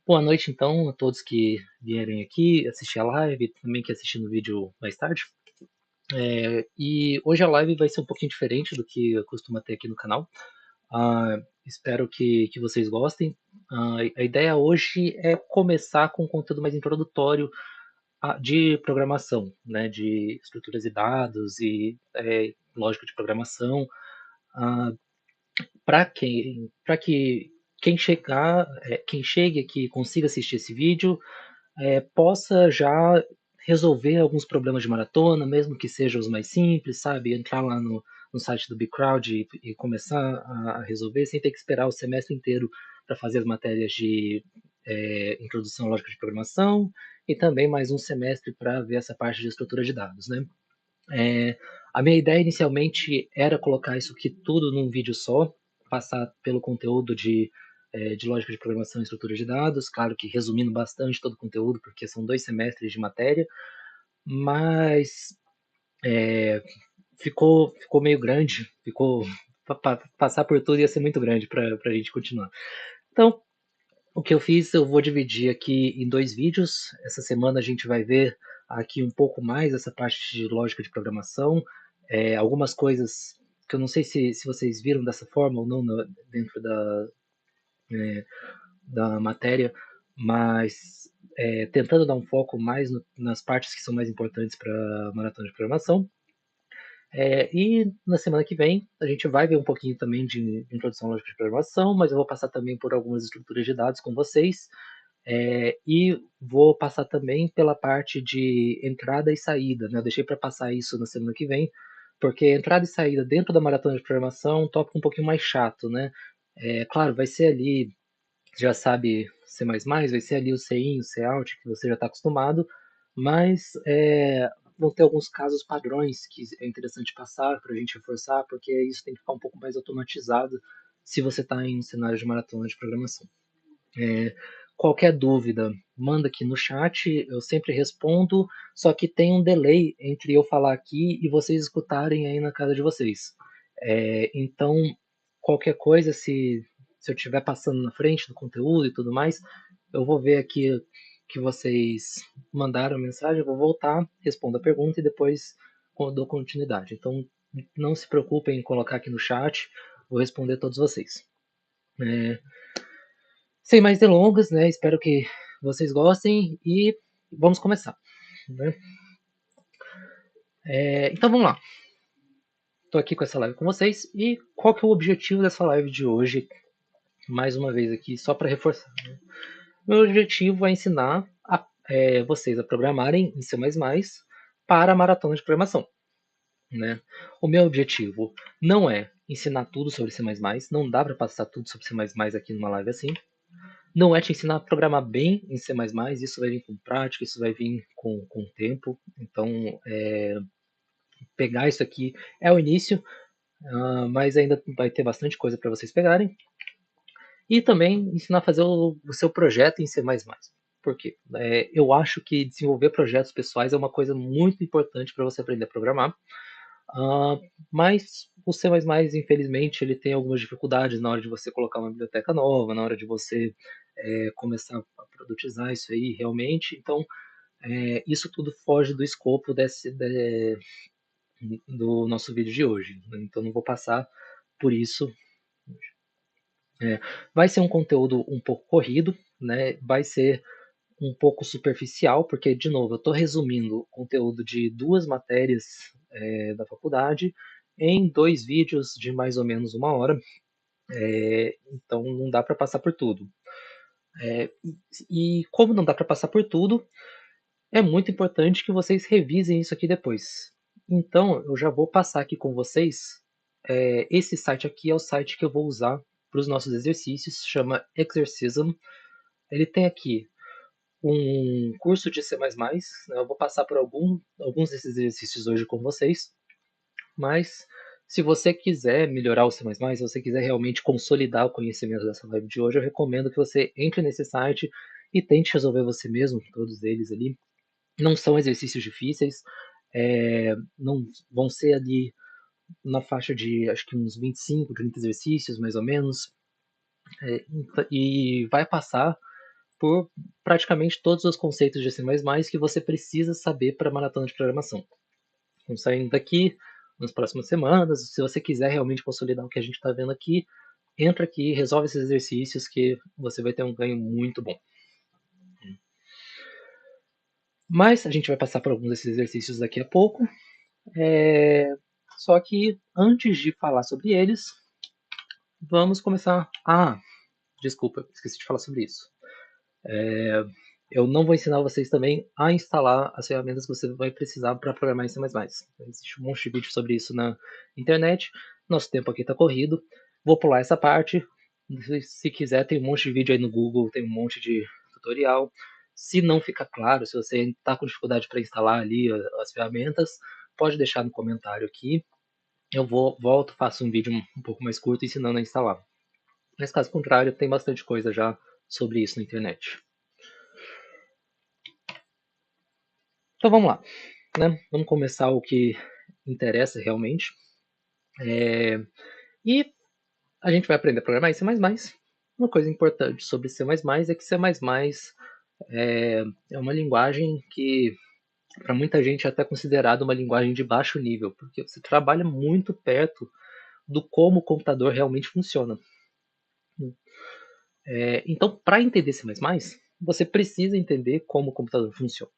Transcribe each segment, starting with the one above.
Boa noite, então, a todos que vierem aqui assistir a live, também que assistir no vídeo mais tarde. E hoje a live vai ser um pouquinho diferente do que eu costumo ter aqui no canal. Espero que vocês gostem. A ideia hoje é começar com um conteúdo mais introdutório de programação, né, de estruturas de dados e lógica de programação, para que quem chegue aqui consiga assistir esse vídeo possa já resolver alguns problemas de maratona, mesmo que sejam os mais simples, sabe? Entrar lá no site do BigCrowd e começar a resolver sem ter que esperar o semestre inteiro para fazer as matérias de introdução à lógica de programação e também mais um semestre para ver essa parte de estrutura de dados, né? É, a minha ideia inicialmente era colocar isso aqui tudo num vídeo só, passar pelo conteúdo de lógica de programação e estrutura de dados, claro que resumindo bastante todo o conteúdo, porque são 2 semestres de matéria, mas ficou meio grande, passar por tudo ia ser muito grande para a gente continuar. Então, o que eu fiz, eu vou dividir aqui em 2 vídeos. Essa semana a gente vai ver aqui um pouco mais essa parte de lógica de programação, algumas coisas que eu não sei se vocês viram dessa forma ou não dentro da matéria, mas tentando dar um foco mais nas partes que são mais importantes para a maratona de programação. E na semana que vem a gente vai ver um pouquinho também de introdução à lógica de programação, mas eu vou passar também por algumas estruturas de dados com vocês. E vou passar também pela parte de entrada e saída, né? Eu deixei para passar isso na semana que vem, porque entrada e saída dentro da maratona de programação é um tópico um pouquinho mais chato, né? Claro, vai ser ali, já sabe C++, vai ser ali o CIN, o Cout, que você já está acostumado, mas vão ter alguns casos padrões que é interessante passar para a gente reforçar, porque isso tem que ficar um pouco mais automatizado se você está em um cenário de maratona de programação. É, Qualquer dúvida, manda aqui no chat, eu sempre respondo, só que tem um delay entre eu falar aqui e vocês escutarem aí na casa de vocês. Então, qualquer coisa, se eu estiver passando na frente do conteúdo e tudo mais, eu vou ver aqui que vocês mandaram a mensagem, eu vou voltar, respondo a pergunta e depois dou continuidade. Então, não se preocupem em colocar aqui no chat, vou responder todos vocês. É, Sem mais delongas, né? Espero que vocês gostem e vamos começar. Né? Então vamos lá. Estou aqui com essa live com vocês e qual que é o objetivo dessa live de hoje? Mais uma vez aqui, só para reforçar. Né? Meu objetivo é ensinar vocês a programarem em C++ para a maratona de programação. Né? O meu objetivo não é ensinar tudo sobre C++, não dá para passar tudo sobre C++ aqui numa live assim. Não é te ensinar a programar bem em C++, isso vai vir com prática, isso vai vir com o tempo. Então, pegar isso aqui é o início, mas ainda vai ter bastante coisa para vocês pegarem. E também ensinar a fazer o seu projeto em C++. Por quê? Eu acho que desenvolver projetos pessoais é uma coisa muito importante para você aprender a programar. Uh, mas o C++, infelizmente, ele tem algumas dificuldades na hora de você colocar uma biblioteca nova, na hora de você começar a produtizar isso aí realmente. Então, isso tudo foge do escopo do nosso vídeo de hoje. Né? Então, não vou passar por isso. É, Vai ser um conteúdo um pouco corrido, né? Vai ser um pouco superficial, porque, de novo, eu estou resumindo o conteúdo de 2 matérias da faculdade em 2 vídeos de mais ou menos 1 hora, então não dá para passar por tudo. E como não dá para passar por tudo, é muito importante que vocês revisem isso aqui depois. Então, eu já vou passar aqui com vocês. Esse site aqui é o site que eu vou usar para os nossos exercícios, chama Exercism. Ele tem aqui um curso de C++, né? Eu vou passar por alguns desses exercícios hoje com vocês, mas se você quiser melhorar o C++, se você quiser realmente consolidar o conhecimento dessa live de hoje, eu recomendo que você entre nesse site e tente resolver você mesmo, todos eles ali. Não são exercícios difíceis, não vão ser ali na faixa de acho que uns 25, 30 exercícios mais ou menos, e vai passar por praticamente todos os conceitos de C++ que você precisa saber para maratona de programação. Vão saindo daqui nas próximas semanas. Se você quiser realmente consolidar o que a gente está vendo aqui, entra aqui, resolve esses exercícios que você vai ter um ganho muito bom. Mas a gente vai passar por alguns desses exercícios daqui a pouco. Só que antes de falar sobre eles, vamos começar. Desculpa, esqueci de falar sobre isso. Eu não vou ensinar vocês também a instalar as ferramentas que você vai precisar para programar em C++. Existe um monte de vídeo sobre isso na internet. Nosso tempo aqui está corrido. Vou pular essa parte. Se quiser, tem um monte de vídeo aí no Google, tem um monte de tutorial. Se não ficar claro, se você está com dificuldade para instalar ali as ferramentas, pode deixar no comentário aqui. Eu volto, faço um vídeo um pouco mais curto ensinando a instalar. Mas caso contrário, tem bastante coisa já sobre isso na internet. Então vamos lá, né? Vamos começar o que interessa realmente. E a gente vai aprender a programar em C++. Uma coisa importante sobre C++ é que C++ é uma linguagem que, para muita gente, é até considerada uma linguagem de baixo nível, porque você trabalha muito perto do como o computador realmente funciona. Então, para entender C++, você precisa entender como o computador funciona.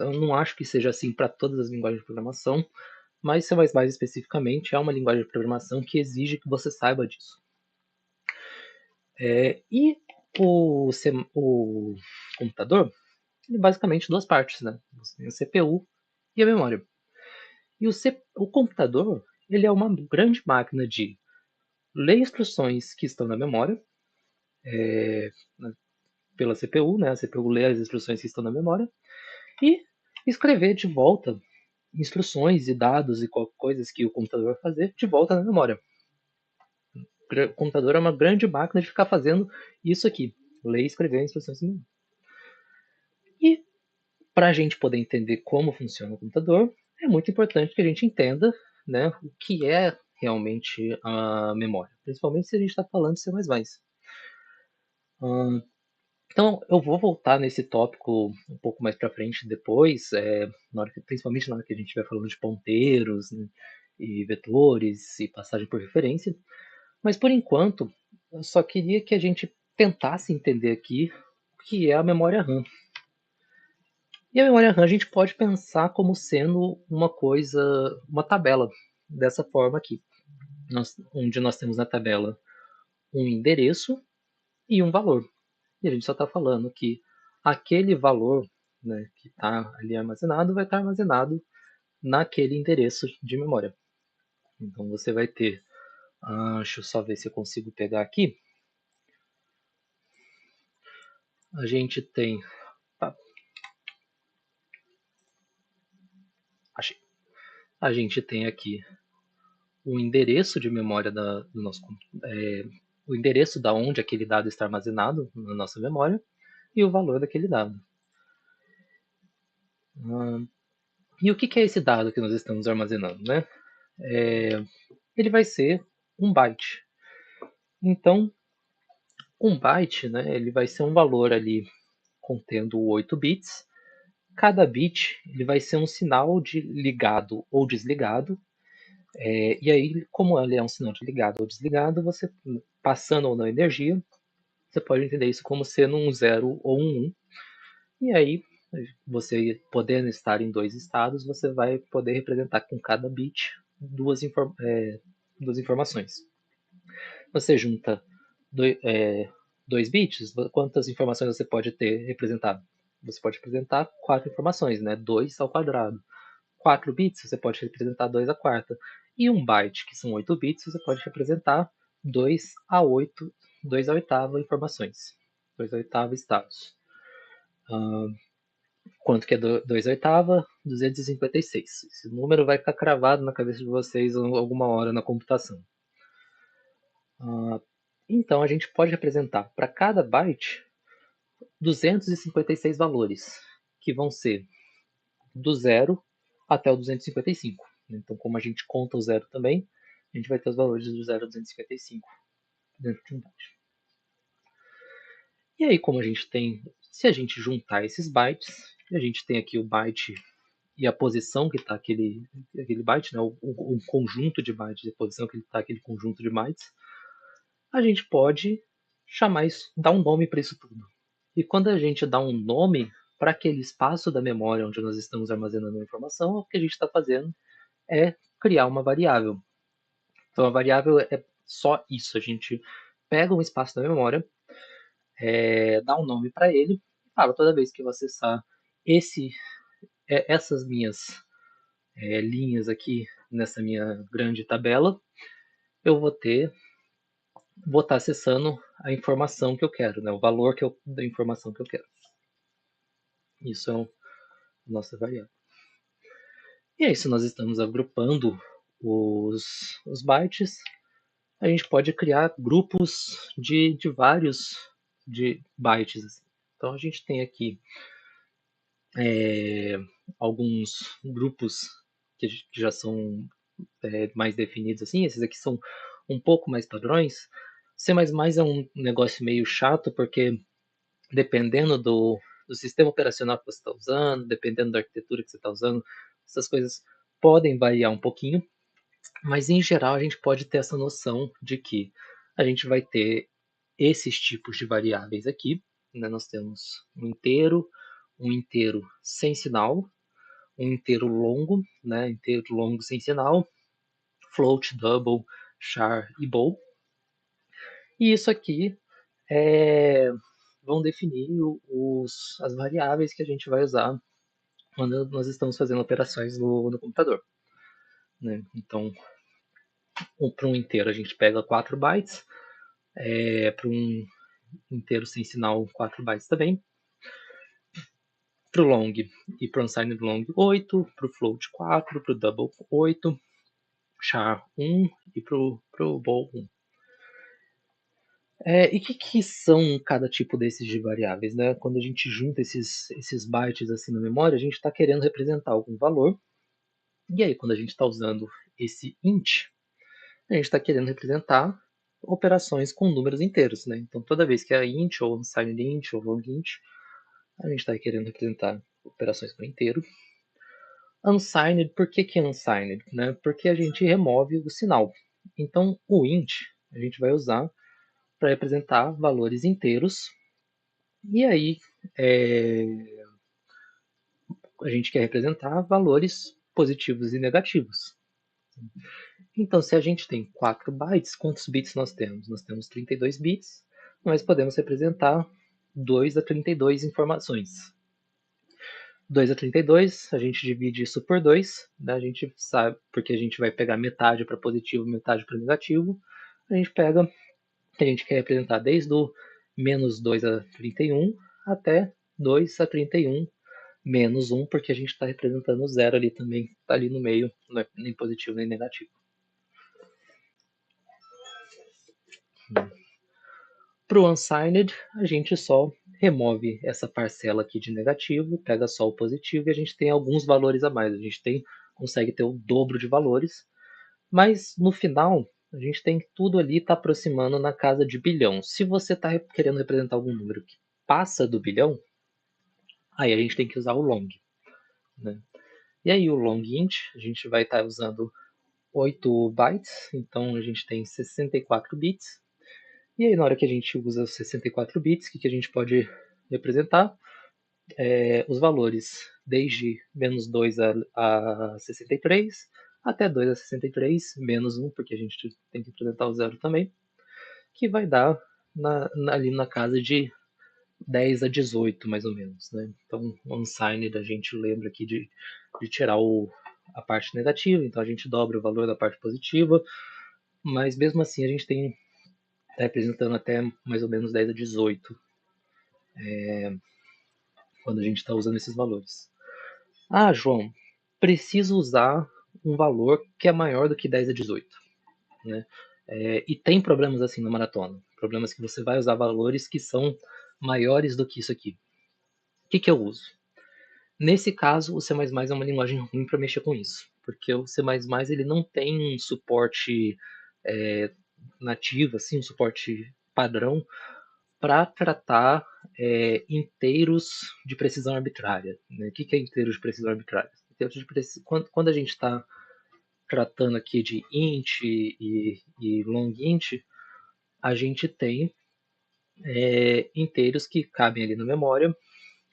Eu não acho que seja assim para todas as linguagens de programação, mas C++ especificamente é uma linguagem de programação que exige que você saiba disso. E o computador, ele é basicamente duas partes, né? Você tem a CPU e a memória. E o computador, ele é uma grande máquina de ler instruções que estão na memória, pela CPU, né? A CPU lê as instruções que estão na memória, e escrever de volta instruções e dados e coisas que o computador vai fazer de volta na memória. O computador é uma grande máquina de ficar fazendo isso aqui, ler e escrever instruções na memória. E para a gente poder entender como funciona o computador, é muito importante que a gente entenda, né, o que é realmente a memória, principalmente se a gente está falando de C++. Então, eu vou voltar nesse tópico um pouco mais para frente depois, principalmente na hora que a gente estiver falando de ponteiros, né, e vetores e passagem por referência. Mas por enquanto, eu só queria que a gente tentasse entender aqui o que é a memória RAM. E a memória RAM a gente pode pensar como sendo uma coisa, uma tabela, dessa forma aqui, onde nós temos na tabela um endereço e um valor. E a gente só está falando que aquele valor, né, que está ali armazenado vai estar armazenado naquele endereço de memória. Então você vai ter, deixa eu só ver se eu consigo pegar aqui. A gente tem, tá, achei. A gente tem aqui o endereço de memória do nosso o endereço da onde aquele dado está armazenado na nossa memória e o valor daquele dado. E o que é esse dado que nós estamos armazenando, né? Ele vai ser um byte. Então, um byte, né, ele vai ser um valor ali contendo 8 bits. Cada bit ele vai ser um sinal de ligado ou desligado. E aí, como ele é um sinal de ligado ou desligado, você passando ou não energia, você pode entender isso como sendo um 0 ou um 1. E aí, você podendo estar em dois estados, você vai poder representar com cada bit duas informações. Você junta dois bits, quantas informações você pode ter representado? Você pode representar 4 informações, né? 2 ao quadrado. 4 bits, você pode representar 2 à quarta. E um byte, que são 8 bits, você pode representar 2 a 8, 2 a oitava informações. 2 a oitava estados. Quanto que é 2 a oitava? 256. Esse número vai ficar cravado na cabeça de vocês alguma hora na computação. Então, a gente pode representar para cada byte 256 valores, que vão ser do 0 até o 255. Então, como a gente conta o zero também, a gente vai ter os valores do 0 a 255 dentro de um byte. E aí, como a gente tem, se a gente juntar esses bytes, a gente tem aqui o byte e a posição que está aquele byte, né, o conjunto de bytes, a posição que está aquele conjunto de bytes, a gente pode chamar isso, dar um nome para isso tudo. E quando a gente dá um nome para aquele espaço da memória onde nós estamos armazenando a informação, o que a gente está fazendo é criar uma variável. Então a variável é só isso, a gente pega um espaço da memória, dá um nome para ele, e fala toda vez que eu acessar essas minhas linhas aqui nessa minha grande tabela, eu vou estar acessando a informação que eu quero, né, o valor da informação que eu quero. Isso é a nossa variável. E aí, se nós estamos agrupando os bytes, a gente pode criar grupos de vários bytes. Assim. Então, a gente tem aqui alguns grupos que já são mais definidos. Assim. Esses aqui são um pouco mais padrões. C++ é um negócio meio chato, porque dependendo do sistema operacional que você está usando, dependendo da arquitetura que você está usando, essas coisas podem variar um pouquinho, mas em geral a gente pode ter essa noção de que a gente vai ter esses tipos de variáveis aqui. Né? Nós temos um inteiro sem sinal, um inteiro longo, né? Inteiro longo sem sinal, float, double, char e bool. E isso aqui vão definir as variáveis que a gente vai usar quando nós estamos fazendo operações no computador. Né? Então, para um inteiro a gente pega 4 bytes, para um inteiro sem sinal 4 bytes também, para o long e para o unsigned long 8, para o float 4, para o double 8, char 1 e para o bool 1. E o que são cada tipo desses de variáveis? Né? Quando a gente junta esses bytes assim na memória, a gente está querendo representar algum valor. E aí, quando a gente está usando esse int, a gente está querendo representar operações com números inteiros. Né? Então, toda vez que é int, ou unsigned int, ou long int, a gente está querendo representar operações com inteiro. Unsigned, por que é unsigned? Né? Porque a gente remove o sinal. Então, o int a gente vai usar para representar valores inteiros. E aí, a gente quer representar valores positivos e negativos. Então, se a gente tem 4 bytes, quantos bits nós temos? Nós temos 32 bits, mas podemos representar 2 a 32 informações. 2 a 32, a gente divide isso por 2, né? A gente sabe, porque a gente vai pegar metade para positivo, metade para negativo. A gente pega, a gente quer representar desde o menos 2 a 31 até 2 a 31 menos 1, porque a gente está representando o zero ali também, está ali no meio, não é nem positivo nem negativo. Para o unsigned, a gente só remove essa parcela aqui de negativo, pega só o positivo e a gente tem alguns valores a mais. A gente consegue ter o dobro de valores, mas no final a gente tem que tudo ali está aproximando na casa de bilhão. Se você está querendo representar algum número que passa do bilhão, aí a gente tem que usar o long. Né? E aí o long int, a gente vai estar usando 8 bytes, então a gente tem 64 bits. E aí, na hora que a gente usa 64 bits, o que a gente pode representar? Os valores desde menos 2 a 63 até 2 a 63, menos 1, porque a gente tem que representar o zero também, que vai dar ali na casa de 10 a 18, mais ou menos. Né? Então, unsigned, a gente lembra aqui de tirar a parte negativa, então a gente dobra o valor da parte positiva, mas mesmo assim a gente está representando até mais ou menos 10 a 18 quando a gente está usando esses valores. Ah, João, preciso usar um valor que é maior do que 10 a 18. Né? E tem problemas assim na maratona. Problemas que você vai usar valores que são maiores do que isso aqui. O que eu uso? Nesse caso, o C++ é uma linguagem ruim para mexer com isso. Porque o C++ ele não tem um suporte nativo, assim, um suporte padrão para tratar inteiros de precisão arbitrária, né? O que é inteiros de precisão arbitrária? Quando a gente está tratando aqui de int e long int, a gente tem inteiros que cabem ali na memória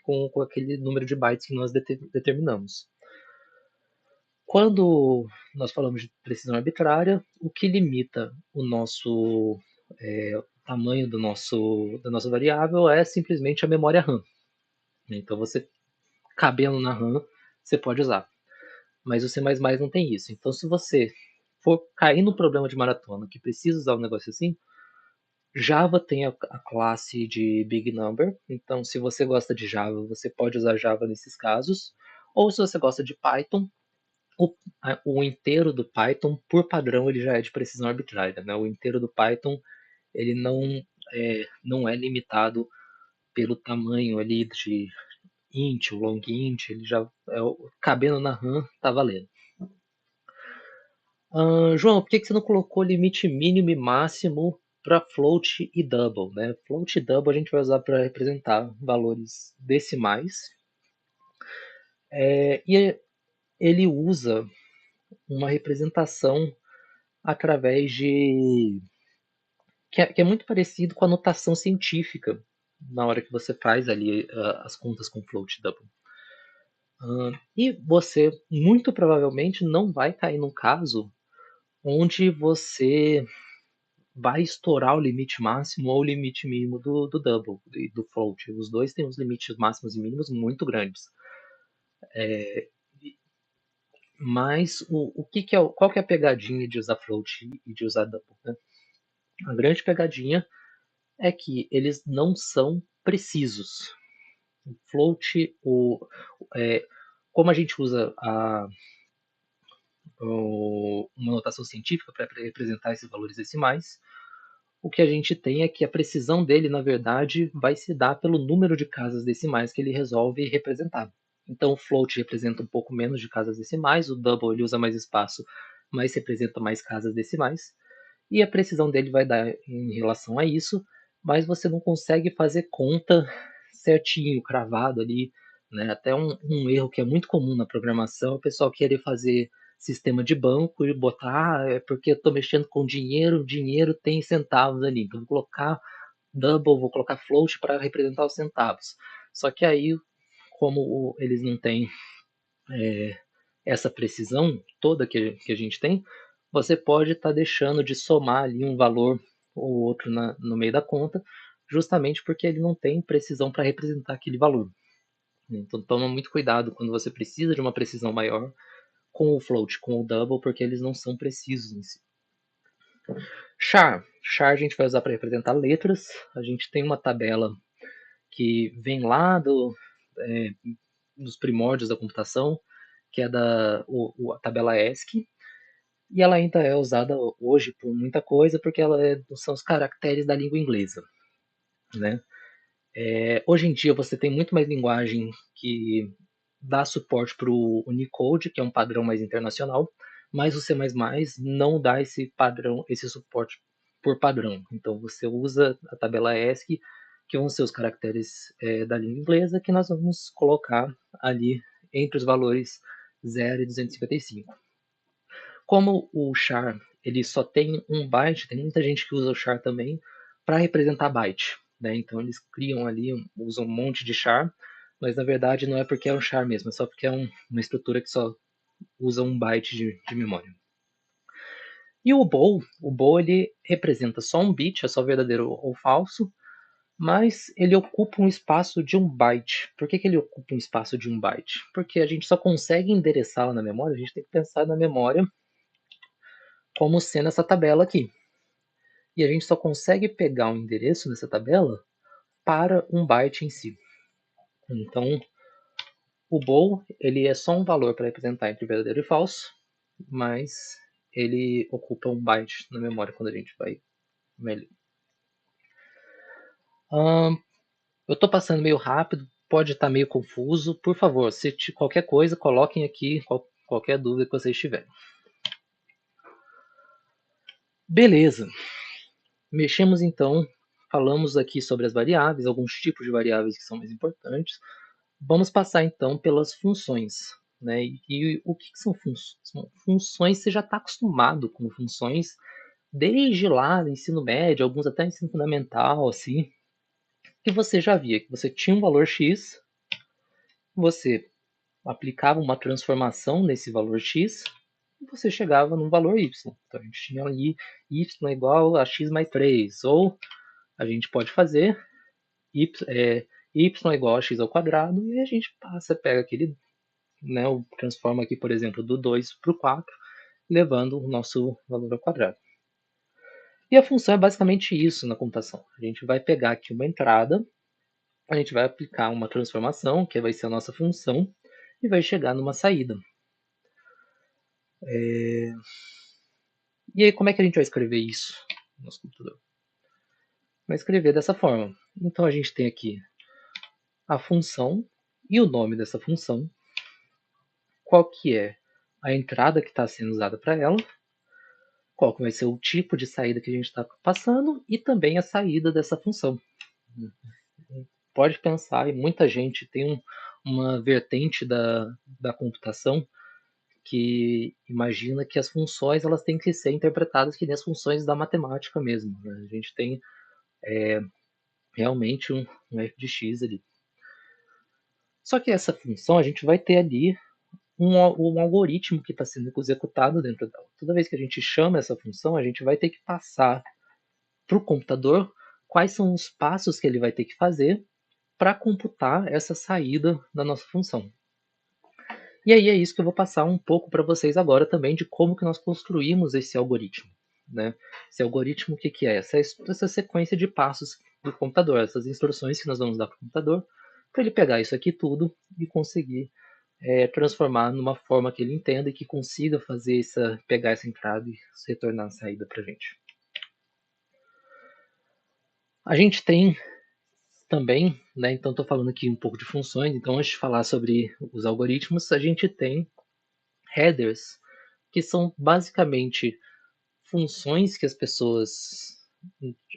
com aquele número de bytes que nós determinamos. Quando nós falamos de precisão arbitrária, o que limita o nosso tamanho da nossa variável é simplesmente a memória RAM. Então, você cabendo na RAM, você pode usar. Mas o C++ não tem isso. Então, se você for cair no problema de maratona que precisa usar um negócio assim, Java tem a classe de Big Number. Então, se você gosta de Java, você pode usar Java nesses casos. Ou se você gosta de Python, o inteiro do Python, por padrão, ele já é de precisão arbitrária. Né? O inteiro do Python ele não é limitado pelo tamanho ali de int, o long int, ele já cabendo na RAM, tá valendo. João, por que você não colocou limite mínimo e máximo para float e double? Né? Float e double a gente vai usar para representar valores decimais. E ele usa uma representação através de que é muito parecido com a notação científica na hora que você faz ali as contas com float e double. E você muito provavelmente não vai cair num caso onde você vai estourar o limite máximo ou o limite mínimo do double e do float. Os dois têm os limites máximos e mínimos muito grandes. Mas qual que é a pegadinha de usar float e de usar double? Né? A grande pegadinha é que eles não são precisos. O float, como a gente usa uma notação científica para representar esses valores decimais, o que a gente tem é que a precisão dele, na verdade, vai se dar pelo número de casas decimais que ele resolve representar. Então, o float representa um pouco menos de casas decimais, o double ele usa mais espaço, mas representa mais casas decimais, e a precisão dele vai dar em relação a isso, mas você não consegue fazer conta certinho, cravado ali, né? Até um erro que é muito comum na programação, o pessoal querer fazer sistema de banco e botar, é porque eu estou mexendo com dinheiro, dinheiro tem centavos ali, então vou colocar double, vou colocar float para representar os centavos. Só que aí, como eles não têm essa precisão toda que a gente tem, você pode estar deixando de somar ali um valor ou outro no meio da conta, justamente porque ele não tem precisão para representar aquele valor. Então toma muito cuidado quando você precisa de uma precisão maior com o float, com o double, porque eles não são precisos em si. Char. Char a gente vai usar para representar letras. A gente tem uma tabela que vem lá dos primórdios da computação, que é a tabela ASCII, e ela ainda é usada hoje por muita coisa, porque são os caracteres da língua inglesa. Né? Hoje em dia você tem muito mais linguagem que dá suporte para o Unicode, que é um padrão mais internacional, mas o C++ não dá esse padrão, esse suporte por padrão. Então você usa a tabela ASCII, que vão ser os caracteres da língua inglesa, que nós vamos colocar ali entre os valores 0 e 255. Como o char ele só tem um byte, tem muita gente que usa o char também para representar byte. Né? Então eles criam ali, usam um monte de char, mas na verdade não é porque é um char mesmo, é só porque é uma estrutura que só usa um byte de memória. E o bool ele representa só um bit, é só verdadeiro ou falso, mas ele ocupa um espaço de um byte. Por que ele ocupa um espaço de um byte? Porque a gente só consegue endereçá-la na memória, a gente tem que pensar na memória como sendo essa tabela aqui. E a gente só consegue pegar o endereço dessa tabela para um byte em si. Então, o bool ele é só um valor para representar entre verdadeiro e falso, mas ele ocupa um byte na memória quando a gente vai ler. Eu estou passando meio rápido, pode estar meio confuso. Por favor, se qualquer coisa, coloquem aqui qualquer dúvida que vocês tiverem. Beleza. Mexemos então falamos aqui sobre as variáveis, alguns tipos de variáveis que são mais importantes. Vamos passar então pelas funções, né? E o que são funções? Funções, você já está acostumado com funções desde lá do ensino médio, alguns até ensino fundamental, assim, que você já via que você tinha um valor x, você aplicava uma transformação nesse valor x e você chegava num valor y. Então a gente tinha ali y é igual a x mais 3, ou a gente pode fazer y é igual a x ao quadrado e a gente pega aquele, né, transforma aqui, por exemplo, do 2 para o 4, levando o nosso valor ao quadrado. E a função é basicamente isso na computação. A gente vai pegar aqui uma entrada, a gente vai aplicar uma transformação, que vai ser a nossa função, e vai chegar numa saída. E aí, como é que a gente vai escrever isso no nosso computador? Vai escrever dessa forma. Então, a gente tem aqui a função e o nome dessa função, qual que é a entrada que está sendo usada para ela, qual que vai ser o tipo de saída que a gente está passando e também a saída dessa função. Pode pensar, e muita gente tem uma vertente da computação que imagina que as funções elas têm que ser interpretadas que nem as funções da matemática mesmo. Né? A gente tem realmente um f de x ali. Só que essa função a gente vai ter ali um algoritmo que está sendo executado dentro dela. Toda vez que a gente chama essa função, a gente vai ter que passar para o computador quais são os passos que ele vai ter que fazer para computar essa saída da nossa função. E aí é isso que eu vou passar um pouco para vocês agora também de como que nós construímos esse algoritmo. Né? Esse algoritmo, o que, que é? Essa sequência de passos do computador, essas instruções que nós vamos dar para o computador, para ele pegar isso aqui tudo e conseguir transformar numa forma que ele entenda e que consiga fazer pegar essa entrada e retornar a saída para a gente. A gente tem também, né, então estou falando aqui um pouco de funções, então antes de falar sobre os algoritmos, a gente tem headers, que são basicamente funções que as pessoas.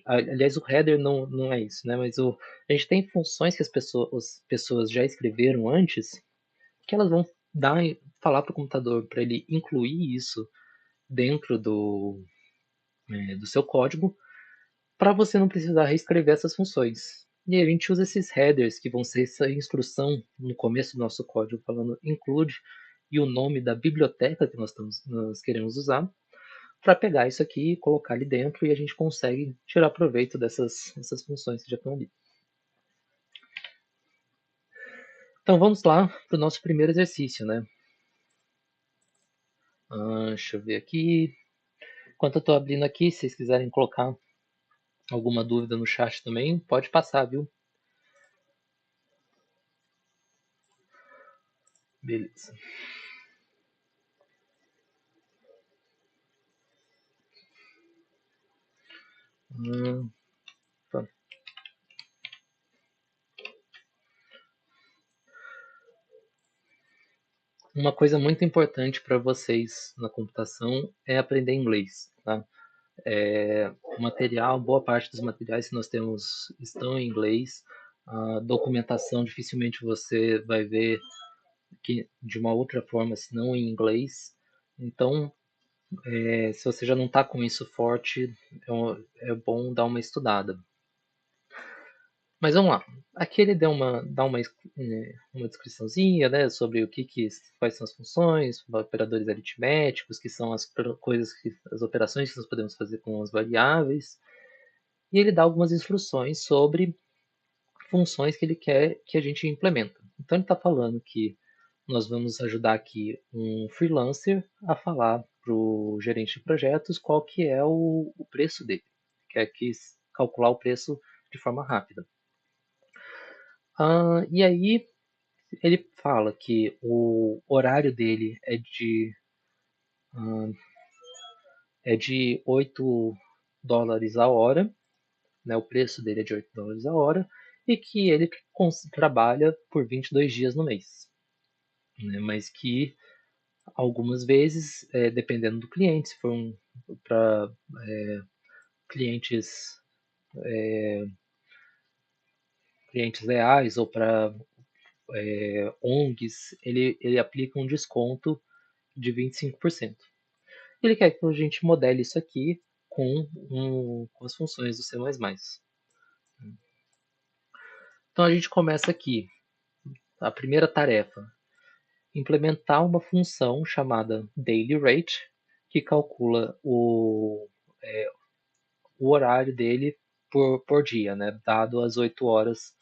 Aliás, o header não é isso, né? Mas a gente tem funções que as pessoas já escreveram antes, que elas vão falar para o computador para ele incluir isso dentro do seu código, para você não precisar reescrever essas funções. E aí a gente usa esses headers, que vão ser essa instrução no começo do nosso código, falando include e o nome da biblioteca que nós queremos usar, para pegar isso aqui e colocar ali dentro e a gente consegue tirar proveito dessas funções que já estão ali. Então vamos lá para o nosso primeiro exercício, né? Deixa eu ver aqui. Enquanto eu estou abrindo aqui, se vocês quiserem colocar alguma dúvida no chat também, pode passar, viu? Beleza. Tá. Uma coisa muito importante para vocês na computação é aprender inglês, tá? O material, boa parte dos materiais que nós temos estão em inglês. A documentação dificilmente você vai ver que de uma outra forma, se não em inglês. Então, se você já não está com isso forte, é bom dar uma estudada. Mas vamos lá. Aqui ele dá uma descriçãozinha, né, sobre quais são as funções, operadores aritméticos, que são as operações que nós podemos fazer com as variáveis. E ele dá algumas instruções sobre funções que ele quer que a gente implementa. Então ele está falando que nós vamos ajudar aqui um freelancer a falar para o gerente de projetos qual que é o preço dele. Quer que calcular o preço de forma rápida. E aí ele fala que o horário dele é de $8 a hora, né, o preço dele é de $8 a hora, e que ele trabalha por 22 dias no mês. Né, mas que algumas vezes, dependendo do cliente, se for para clientes clientes reais ou para ONGs, ele aplica um desconto de 25%. Ele quer que a gente modele isso aqui com as funções do C++. Então a gente começa aqui, a primeira tarefa, implementar uma função chamada dailyRate, que calcula o horário dele por dia, né, dado as 8 horas.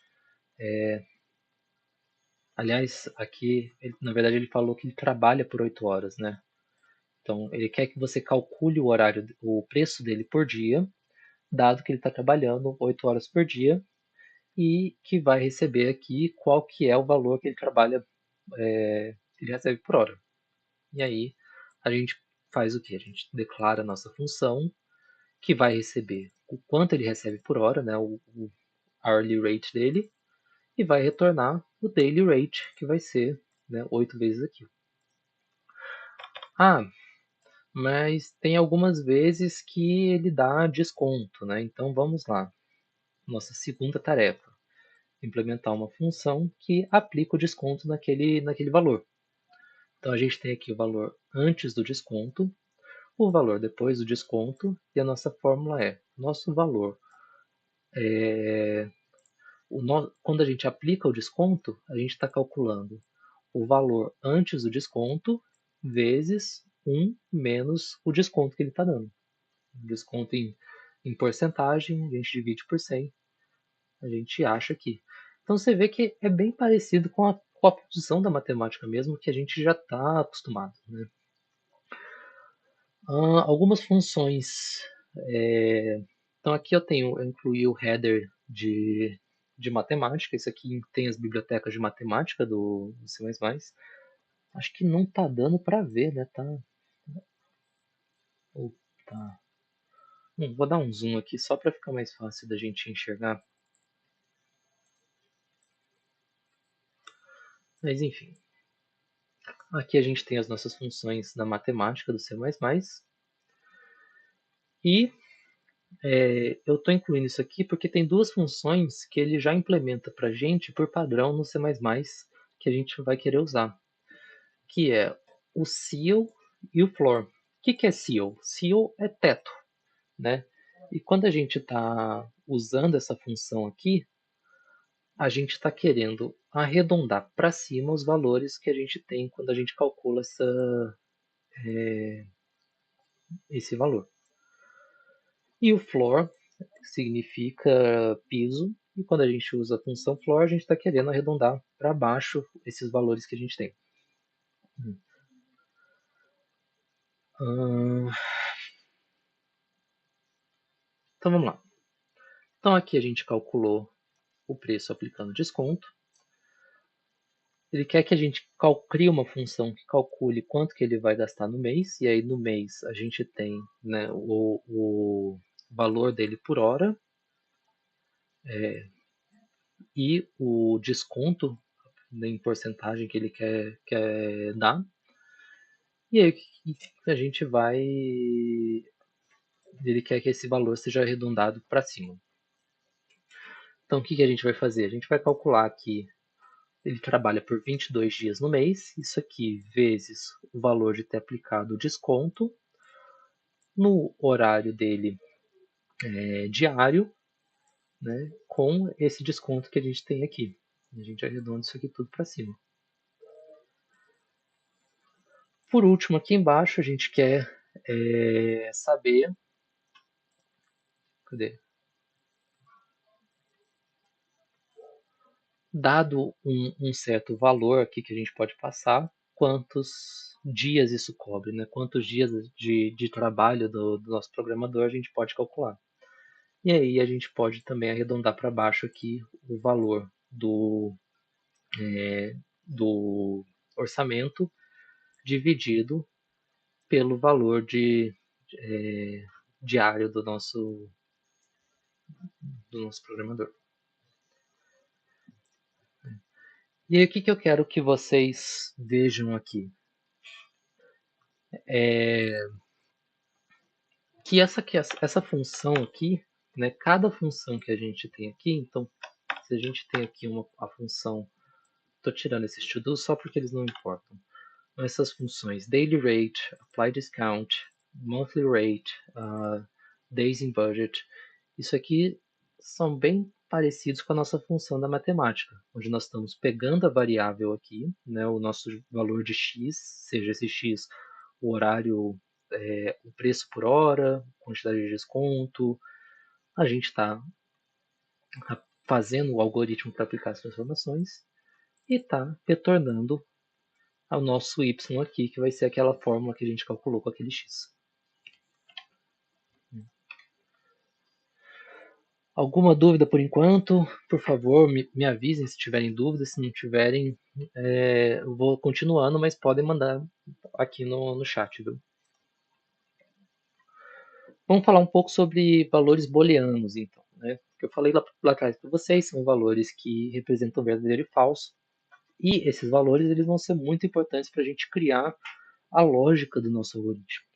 Aliás, aqui, na verdade, ele falou que ele trabalha por 8 horas, né? Então, ele quer que você calcule o horário, o preço dele por dia, dado que ele está trabalhando 8 horas por dia, e que vai receber aqui qual que é o valor que ele trabalha, que ele recebe por hora. E aí, a gente faz o que? A gente declara a nossa função, que vai receber o quanto ele recebe por hora, né, o hourly rate dele, e vai retornar o daily rate, que vai ser, né, 8 vezes aquilo. Ah, mas tem algumas vezes que ele dá desconto, né? Então vamos lá. Nossa segunda tarefa, implementar uma função que aplica o desconto naquele valor. Então a gente tem aqui o valor antes do desconto, o valor depois do desconto, e a nossa fórmula é nosso valor. Quando a gente aplica o desconto, a gente está calculando o valor antes do desconto vezes 1 menos o desconto que ele está dando. Desconto em porcentagem, a gente divide por 100, a gente acha aqui. Então você vê que é bem parecido com a função da matemática mesmo, que a gente já está acostumado. Né? Algumas funções. Então aqui eu incluí o header de matemática. Isso aqui tem as bibliotecas de matemática do C++. Acho que não está dando para ver, né? Tá. Vou dar um zoom aqui só para ficar mais fácil da gente enxergar. Mas enfim. Aqui a gente tem as nossas funções da matemática do C++. E eu estou incluindo isso aqui porque tem duas funções que ele já implementa para a gente por padrão no C++ que a gente vai querer usar, que é o ceil e o floor. O que é ceil? Ceil é teto, né? E quando a gente está usando essa função aqui, a gente está querendo arredondar para cima os valores que a gente tem quando a gente calcula esse valor. E o floor significa piso, e quando a gente usa a função floor, a gente está querendo arredondar para baixo esses valores que a gente tem. Então vamos lá. Então aqui a gente calculou o preço aplicando desconto. Ele quer que a gente crie uma função que calcule quanto que ele vai gastar no mês, e aí no mês a gente tem, né, o valor dele por hora e o desconto, né, em porcentagem que ele quer dar. E aí a gente vai. Ele quer que esse valor seja arredondado para cima. Então o que a gente vai fazer? A gente vai calcular que ele trabalha por 22 dias no mês, isso aqui vezes o valor de ter aplicado o desconto no horário dele diário, né, com esse desconto que a gente tem aqui. A gente arredonda isso aqui tudo para cima. Por último, aqui embaixo a gente quer saber. Cadê? Dado um certo valor aqui que a gente pode passar, quantos dias isso cobre, né? Quantos dias de trabalho do nosso programador a gente pode calcular. E aí a gente pode também arredondar para baixo aqui o valor do orçamento dividido pelo valor diário do nosso programador. E aí o que eu quero que vocês vejam aqui? Que essa função aqui, né, cada função que a gente tem aqui, então, se a gente tem aqui a função, estou tirando esses to-do só porque eles não importam, essas funções daily rate, apply discount, monthly rate, days in budget, isso aqui são bem parecidos com a nossa função da matemática, onde nós estamos pegando a variável aqui, né, o nosso valor de x, seja esse x o horário, o preço por hora, quantidade de desconto, a gente está fazendo o algoritmo para aplicar as transformações e está retornando ao nosso y aqui, que vai ser aquela fórmula que a gente calculou com aquele x. Alguma dúvida por enquanto? Por favor, me avisem se tiverem dúvidas. Se não tiverem, eu vou continuando, mas podem mandar aqui no chat, viu? Vamos falar um pouco sobre valores booleanos, então. Né? O que eu falei lá atrás para vocês são valores que representam verdadeiro e falso. E esses valores eles vão ser muito importantes para a gente criar a lógica do nosso algoritmo.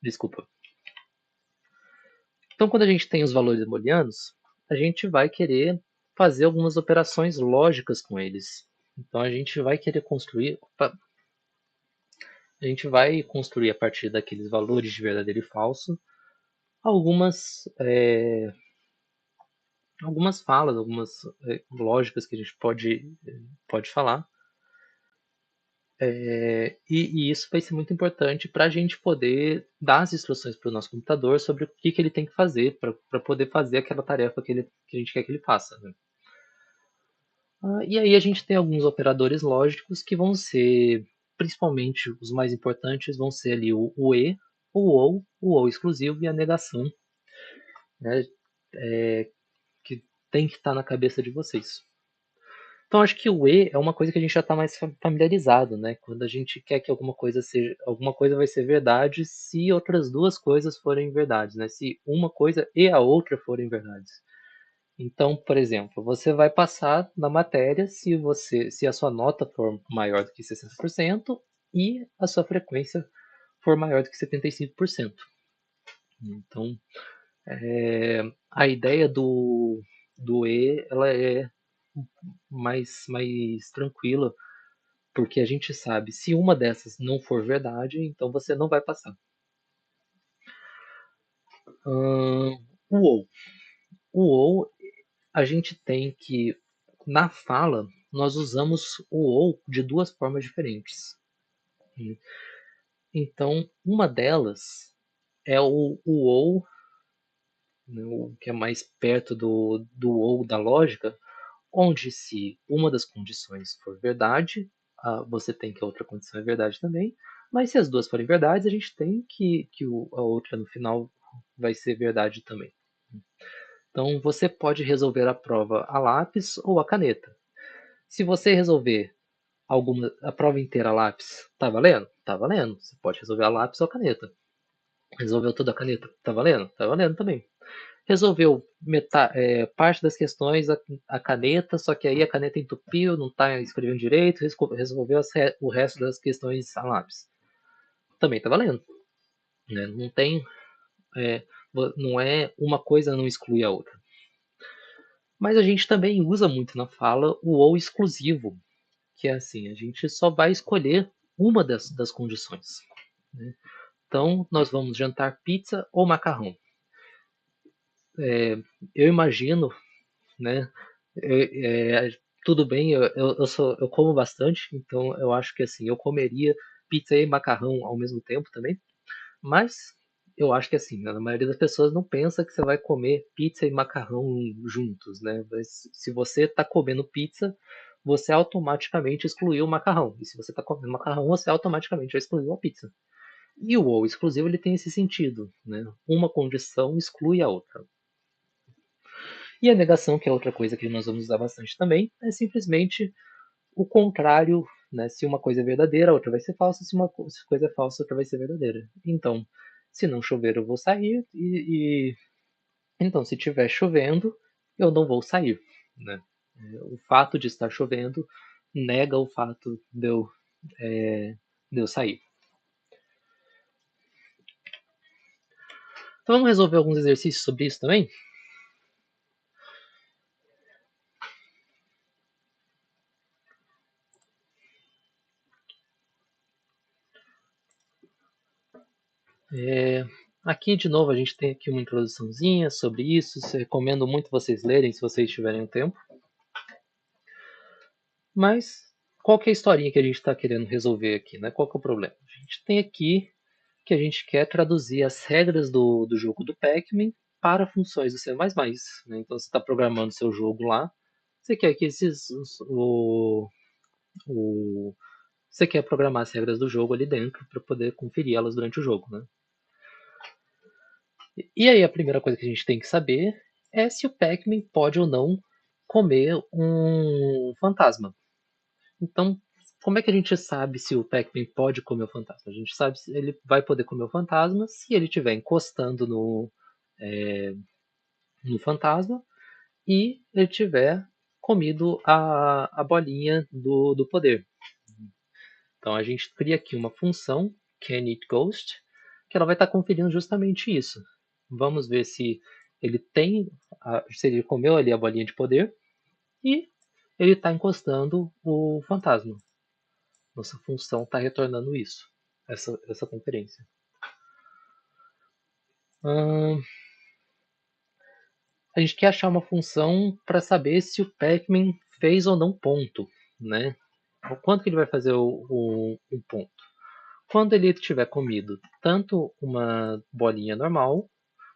Desculpa. Então, quando a gente tem os valores booleanos, a gente vai querer fazer algumas operações lógicas com eles. Então, a gente vai querer construir. A gente vai construir a partir daqueles valores de verdadeiro e falso algumas falas, algumas lógicas que a gente pode falar. E isso vai ser muito importante para a gente poder dar as instruções para o nosso computador sobre o que ele tem que fazer para poder fazer aquela tarefa que a gente quer que ele faça. Né? E aí a gente tem alguns operadores lógicos que vão ser, principalmente os mais importantes, vão ser ali o e, o ou exclusivo e a negação, né, que tem que estar na cabeça de vocês. Então acho que o e é uma coisa que a gente já está mais familiarizado, né? Quando a gente quer que alguma coisa vai ser verdade se outras duas coisas forem verdades, né? Se uma coisa e a outra forem verdades. Então, por exemplo, você vai passar na matéria se a sua nota for maior do que 60% e a sua frequência for maior do que 75%. Então, a ideia do E ela é mais tranquila, porque a gente sabe se uma dessas não for verdade, então você não vai passar. O ou. O ou, a gente tem que, na fala, nós usamos o ou de duas formas diferentes. Então, uma delas é o ou, né, o que é mais perto do ou da lógica, onde se uma das condições for verdade, você tem que a outra condição é verdade também, mas se as duas forem verdades, a gente tem que a outra no final vai ser verdade também. Então, você pode resolver a prova a lápis ou a caneta. Se você resolver a prova inteira a lápis, tá valendo? Tá valendo. Você pode resolver a lápis ou a caneta. Resolveu toda a caneta, tá valendo? Tá valendo também. Resolveu parte das questões a caneta, só que aí a caneta entupiu, não está escrevendo direito, resolveu o resto das questões a lápis. Também está valendo. Né? Não tem. É, não é uma coisa não exclui a outra. Mas a gente também usa muito na fala o ou exclusivo, que é assim, a gente só vai escolher uma das condições. Né? Então, nós vamos jantar pizza ou macarrão. Eu imagino, né? Tudo bem, eu como bastante, então eu acho que assim, eu comeria pizza e macarrão ao mesmo tempo também, mas eu acho que assim, a maioria das pessoas não pensa que você vai comer pizza e macarrão juntos, né? Mas se você está comendo pizza, você automaticamente excluiu o macarrão. E se você está comendo macarrão, você automaticamente já excluiu a pizza. E o ou exclusivo ele tem esse sentido, né? Uma condição exclui a outra. E a negação, que é outra coisa que nós vamos usar bastante também, é simplesmente o contrário, né? Se uma coisa é verdadeira, a outra vai ser falsa, se uma coisa é falsa, a outra vai ser verdadeira. Então, se não chover, eu vou sair, então, se estiver chovendo, eu não vou sair, né? O fato de estar chovendo nega o fato de eu sair. Então vamos resolver alguns exercícios sobre isso também? Aqui de novo a gente tem aqui uma introduçãozinha sobre isso. Recomendo muito vocês lerem se vocês tiverem tempo. Mas qual que é a historinha que a gente está querendo resolver aqui, né? Qual que é o problema? A gente tem aqui que a gente quer traduzir as regras do jogo do Pac-Man para funções do C++. Né? Então você está programando seu jogo lá, você quer que você quer programar as regras do jogo ali dentro para poder conferir elas durante o jogo, né? E aí a primeira coisa que a gente tem que saber é se o Pac-Man pode ou não comer um fantasma. Então, como é que a gente sabe se o Pac-Man pode comer o fantasma? A gente sabe se ele vai poder comer o fantasma se ele estiver encostando no fantasma e ele tiver comido a bolinha do poder. Então a gente cria aqui uma função, canItGhost, que ela vai estar conferindo justamente isso. Vamos ver se ele se ele comeu ali a bolinha de poder e ele está encostando o fantasma. Nossa função está retornando isso, essa conferência. A gente quer achar uma função para saber se o Pac-Man fez ou não ponto, né? O quanto que ele vai fazer o ponto. Quando ele tiver comido tanto uma bolinha normal,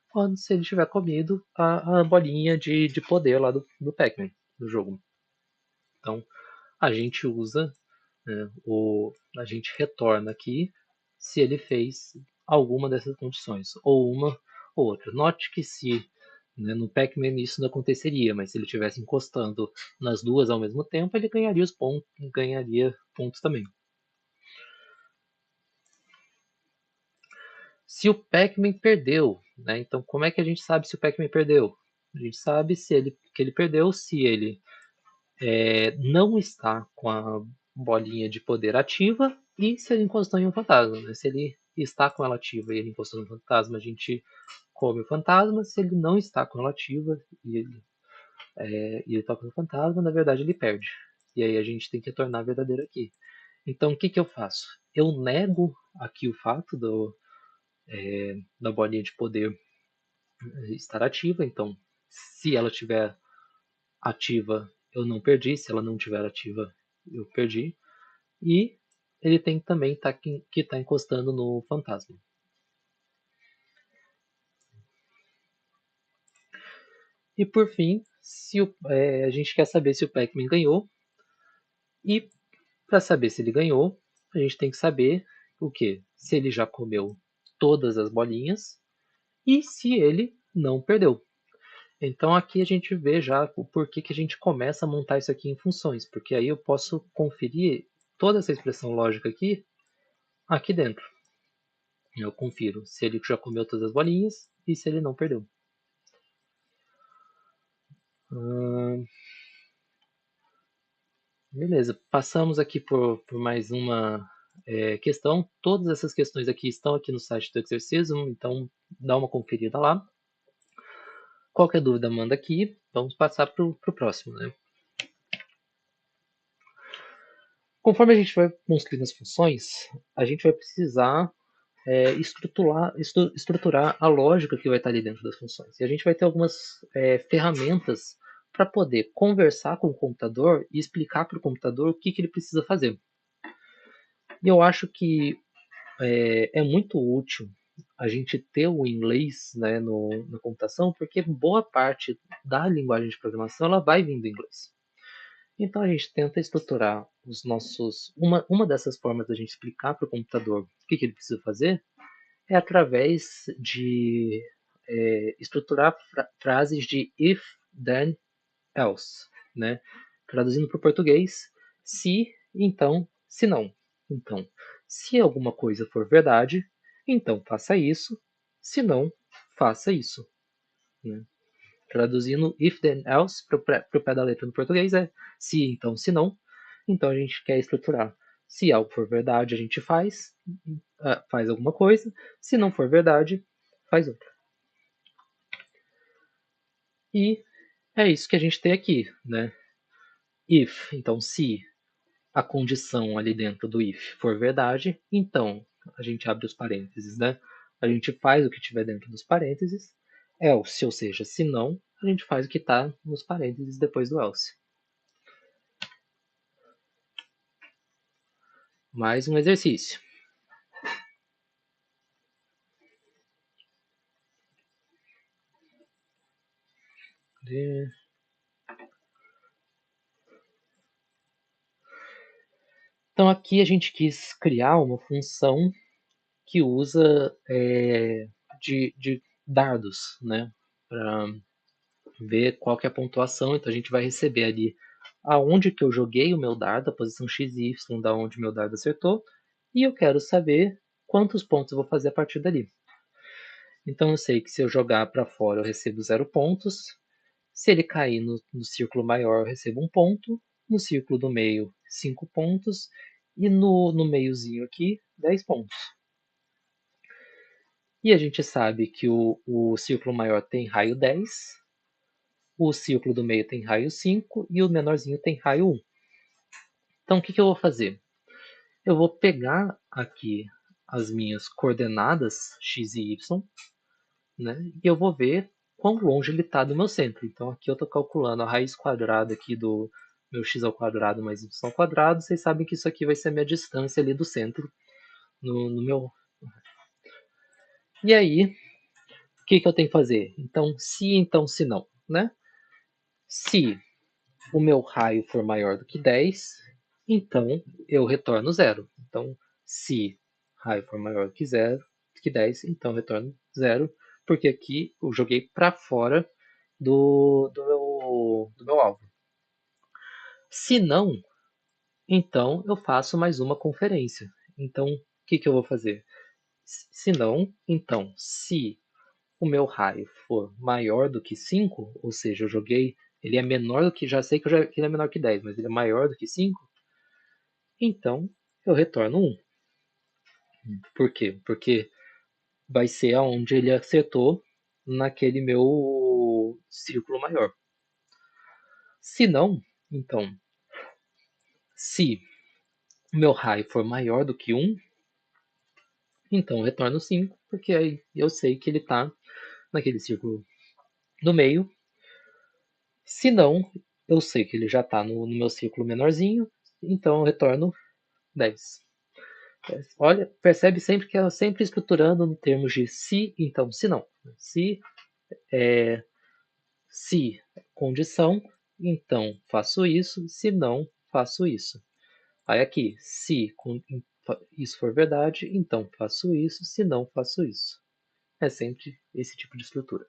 quanto se ele tiver comido a bolinha de poder lá do Pac-Man, do jogo. Então, a gente usa, né, a gente retorna aqui se ele fez alguma dessas condições, ou uma ou outra. Note que se no Pac-Man isso não aconteceria, mas se ele estivesse encostando nas duas ao mesmo tempo, ele ganharia os pontos, ganharia pontos também. Se o Pac-Man perdeu, né? Então como é que a gente sabe se o Pac-Man perdeu? A gente sabe que ele perdeu se ele não está com a bolinha de poder ativa e se ele encostou em um fantasma. Né? Se ele está com ela ativa e ele encostou no fantasma, a gente come o fantasma. Se ele não está com ela ativa e ele toca no fantasma, na verdade ele perde. E aí a gente tem que tornar verdadeiro aqui. Então o que, que eu faço? Eu nego aqui o fato da bolinha de poder estar ativa. Então, se ela estiver ativa, eu não perdi. Se ela não estiver ativa, eu perdi. E ele tem também que estar encostando no fantasma. E por fim, a gente quer saber se o Pac-Man ganhou. E para saber se ele ganhou, a gente tem que saber o que? Se ele já comeu todas as bolinhas e se ele não perdeu. Então aqui a gente vê já o porquê que a gente começa a montar isso aqui em funções, porque aí eu posso conferir toda essa expressão lógica aqui dentro. Eu confiro se ele já comeu todas as bolinhas e se ele não perdeu. Beleza, passamos aqui por mais uma questão. Todas essas questões aqui estão aqui no site do Exercismo, então dá uma conferida lá. Qualquer dúvida, manda aqui. Vamos passar para o próximo. Né? Conforme a gente vai construindo as funções, a gente vai precisar estruturar a lógica que vai estar ali dentro das funções. E a gente vai ter algumas ferramentas para poder conversar com o computador e explicar para o computador o que ele precisa fazer. E eu acho que é muito útil a gente ter o inglês, né, na computação, porque boa parte da linguagem de programação ela vai vir do inglês. Então a gente tenta estruturar os nossos. Uma dessas formas da gente explicar para o computador o que ele precisa fazer é através de estruturar frases de if, then, else. Né? Traduzindo para o português, se, então, se não. Então, se alguma coisa for verdade, então faça isso, se não, faça isso. Né? Traduzindo if then else para o pé da letra no português é se então se não. Então a gente quer estruturar. Se algo for verdade, a gente faz alguma coisa. Se não for verdade, faz outra. E é isso que a gente tem aqui, né? If, então se a condição ali dentro do if for verdade, então a gente abre os parênteses, né? A gente faz o que tiver dentro dos parênteses. Else, ou seja, se não, a gente faz o que está nos parênteses depois do else. Mais um exercício. Então aqui a gente quis criar uma função que usa de dados, né? Para ver qual que é a pontuação. Então a gente vai receber ali aonde que eu joguei o meu dardo, a posição x e y da onde meu dardo acertou, e eu quero saber quantos pontos eu vou fazer a partir dali. Então eu sei que se eu jogar para fora eu recebo 0 pontos, se ele cair no círculo maior eu recebo 1 ponto, no círculo do meio 5 pontos e no meiozinho aqui 10 pontos. E a gente sabe que o círculo maior tem raio 10, o círculo do meio tem raio 5 e o menorzinho tem raio 1. Então o que eu vou fazer? Eu vou pegar aqui as minhas coordenadas x e y, né? E eu vou ver quão longe ele está do meu centro. Então aqui eu estou calculando a raiz quadrada aqui do meu x ao quadrado mais y ao quadrado. Vocês sabem que isso aqui vai ser a minha distância ali do centro no meu... E aí, o que eu tenho que fazer? Então, se não, né? Se o meu raio for maior do que 10, então eu retorno 0. Então, se raio for maior que 0, que 10, então eu retorno 0, porque aqui eu joguei para fora do meu alvo. Se não, então eu faço mais uma conferência. Então, o que eu vou fazer? Se não, então, se o meu raio for maior do que 5, ou seja, eu joguei, ele é menor do que, já sei que ele é menor que 10, mas ele é maior do que 5, então eu retorno 1. Por quê? Porque vai ser aonde ele acertou naquele meu círculo maior. Se não, então, se o meu raio for maior do que 1, então eu retorno 5, porque aí eu sei que ele está naquele círculo no meio. Se não, eu sei que ele já está no meu círculo menorzinho, então eu retorno 10. Olha, percebe sempre que ela sempre estruturando no termos de se, então, se não. Se condição, então faço isso, se não, faço isso. Aí aqui, se isso for verdade, então faço isso, se não, faço isso. É sempre esse tipo de estrutura.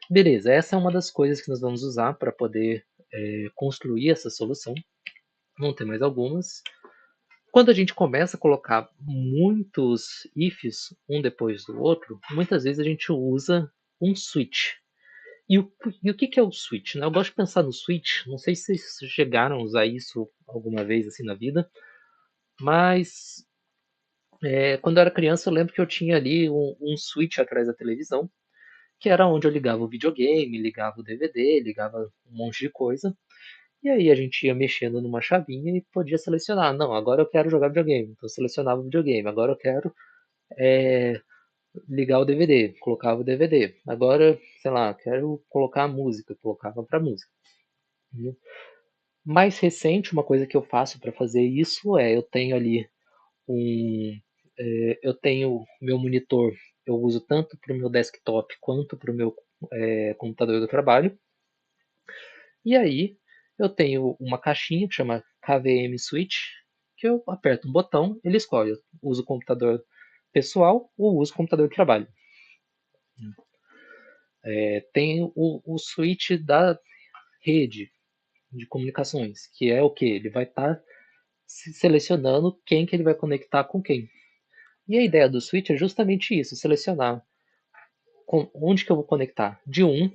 Beleza, essa é uma das coisas que nós vamos usar para poder construir essa solução. Vão ter mais algumas. Quando a gente começa a colocar muitos ifs um depois do outro, muitas vezes a gente usa um switch. E o que é o switch? Né? Eu gosto de pensar no switch, não sei se vocês chegaram a usar isso alguma vez assim na vida, mas quando eu era criança eu lembro que eu tinha ali um switch atrás da televisão, que era onde eu ligava o videogame, ligava o DVD, ligava um monte de coisa. E aí a gente ia mexendo numa chavinha e podia selecionar. Não, agora eu quero jogar videogame. Então eu selecionava o videogame. Agora eu quero ligar o DVD. Colocava o DVD. Agora, sei lá, quero colocar a música. Colocava para música. Mais recente, uma coisa que eu faço para fazer isso eu tenho ali um... eu tenho meu monitor. Eu uso tanto para o meu desktop quanto para o meu computador do trabalho. E aí eu tenho uma caixinha que chama KVM Switch, que eu aperto um botão, ele escolhe, eu uso o computador pessoal ou uso o computador de trabalho. Tem o switch da rede de comunicações, que é o que? Ele vai estar selecionando quem que ele vai conectar com quem. E a ideia do switch é justamente isso, selecionar onde que eu vou conectar de um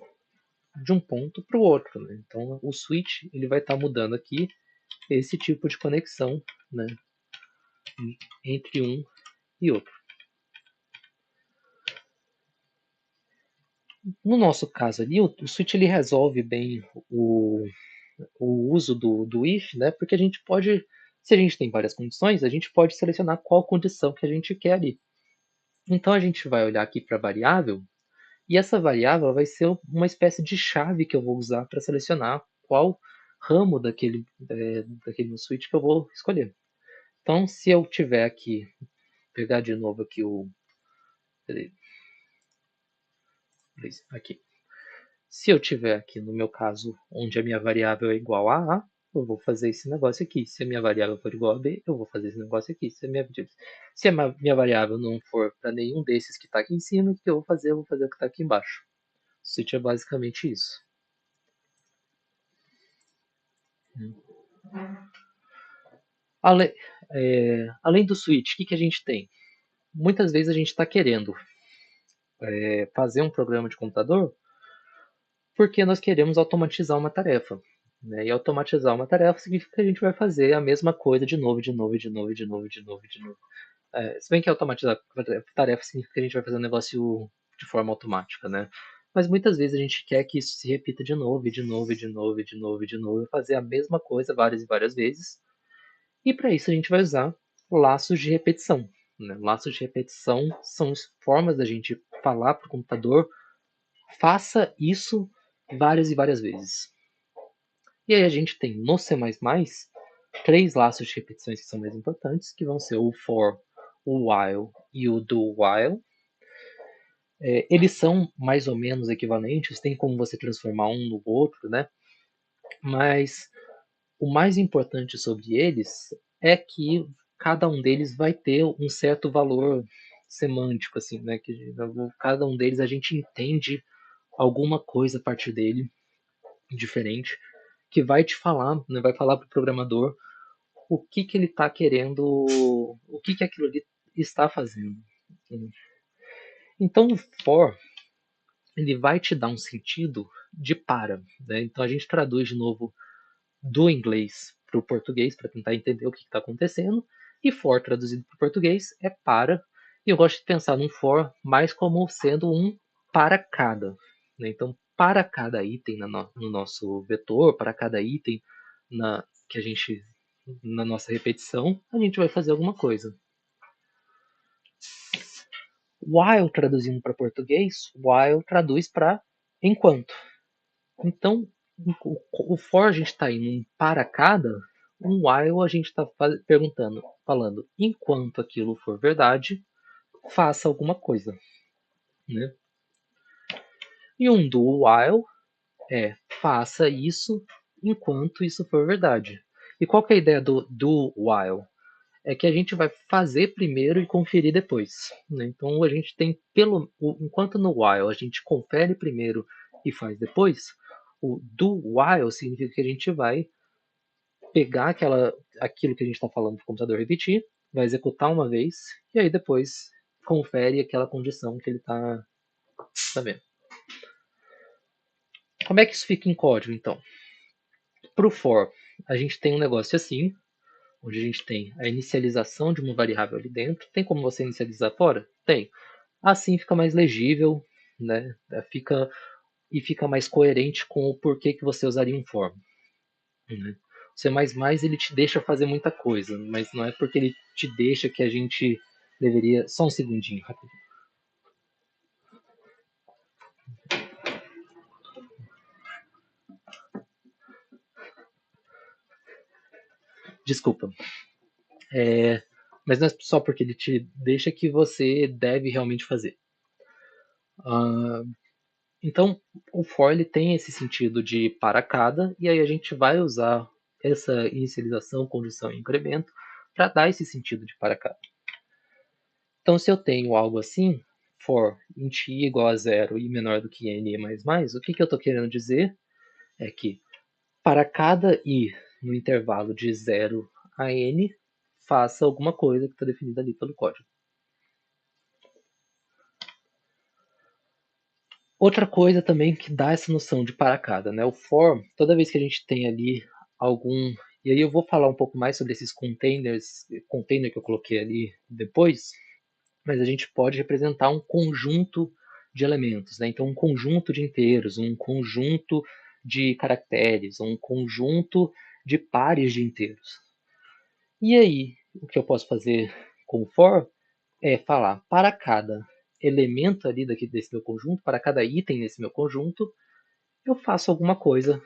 ponto para o outro. Né? Então o switch ele vai estar mudando aqui esse tipo de conexão, né, entre um e outro. No nosso caso ali, o switch ele resolve bem o uso do if, né? Porque a gente pode, se a gente tem várias condições, a gente pode selecionar qual condição que a gente quer ali. Então a gente vai olhar aqui para a variável, e essa variável vai ser uma espécie de chave que eu vou usar para selecionar qual ramo daquele switch que eu vou escolher. Então, se eu tiver aqui, pegar de novo aqui aqui. Se eu tiver aqui no meu caso, onde a minha variável é igual a A, eu vou fazer esse negócio aqui. Se a minha variável for igual a B, eu vou fazer esse negócio aqui. Se a minha variável não for para nenhum desses que está aqui em cima, o que eu vou fazer? Eu vou fazer o que está aqui embaixo. Switch é basicamente isso. Além do switch, o que a gente tem? Muitas vezes a gente está querendo fazer um programa de computador porque nós queremos automatizar uma tarefa. Né? E automatizar uma tarefa significa que a gente vai fazer a mesma coisa de novo, de novo, de novo, de novo, de novo, de novo. Se bem que automatizar tarefa significa que a gente vai fazer um negócio de forma automática, né? Mas muitas vezes a gente quer que isso se repita de novo, de novo, de novo, de novo, de novo, fazer a mesma coisa várias e várias vezes. E para isso a gente vai usar laços de repetição. Né? Laços de repetição são formas da gente falar para o computador: faça isso várias e várias vezes. E aí a gente tem no C++ três laços de repetições que são mais importantes, que vão ser o for, o while e o do while. Eles são mais ou menos equivalentes, tem como você transformar um no outro, né? Mas o mais importante sobre eles é que cada um deles vai ter um certo valor semântico, assim, né? Que cada um deles a gente entende alguma coisa a partir dele diferente, que vai te falar, né, vai falar para o programador o que ele está querendo, o que aquilo ali está fazendo. Então, o for ele vai te dar um sentido de para. Né? Então, a gente traduz de novo do inglês para o português para tentar entender o que está acontecendo. E for traduzido para o português é para. E eu gosto de pensar num for mais como sendo um para cada. Né? Então, para cada item no nosso vetor, para cada item que a gente na nossa repetição, a gente vai fazer alguma coisa. While traduzindo para português, while traduz para enquanto. Então, o for a gente está indo em para cada, um while a gente está falando enquanto aquilo for verdade, faça alguma coisa. Né? E um do while é faça isso enquanto isso for verdade. E qual que é a ideia do while? É que a gente vai fazer primeiro e conferir depois. Né? Então a gente tem enquanto no while a gente confere primeiro e faz depois, o do while significa que a gente vai pegar aquilo que a gente está falando para o computador repetir, vai executar uma vez e aí depois confere aquela condição que ele está sabendo. Como é que isso fica em código então? Para o for, a gente tem um negócio assim, onde a gente tem a inicialização de uma variável ali dentro. Tem como você inicializar fora? Tem. Assim fica mais legível, né? Fica mais coerente com o porquê que você usaria um for. Né? O C++ ele te deixa fazer muita coisa, mas não é porque ele te deixa que a gente deveria... Só um segundinho, rapidinho. Desculpa. Mas não é só porque ele te deixa que você deve realmente fazer. Então, o for ele tem esse sentido de para cada, e aí a gente vai usar essa inicialização, condição e incremento para dar esse sentido de para cada. Então, se eu tenho algo assim, for int i igual a zero e menor do que n mais mais, o que eu estou querendo dizer é que para cada i no intervalo de 0 a n, faça alguma coisa que está definida ali pelo código. Outra coisa também que dá essa noção de para cada, né? O for, toda vez que a gente tem ali algum... E aí eu vou falar um pouco mais sobre esses container que eu coloquei ali depois, mas a gente pode representar um conjunto de elementos, né? Então, um conjunto de inteiros, um conjunto de caracteres, um conjunto de pares de inteiros. E aí, o que eu posso fazer com o for é falar para cada elemento ali desse meu conjunto, para cada item nesse meu conjunto, eu faço alguma coisa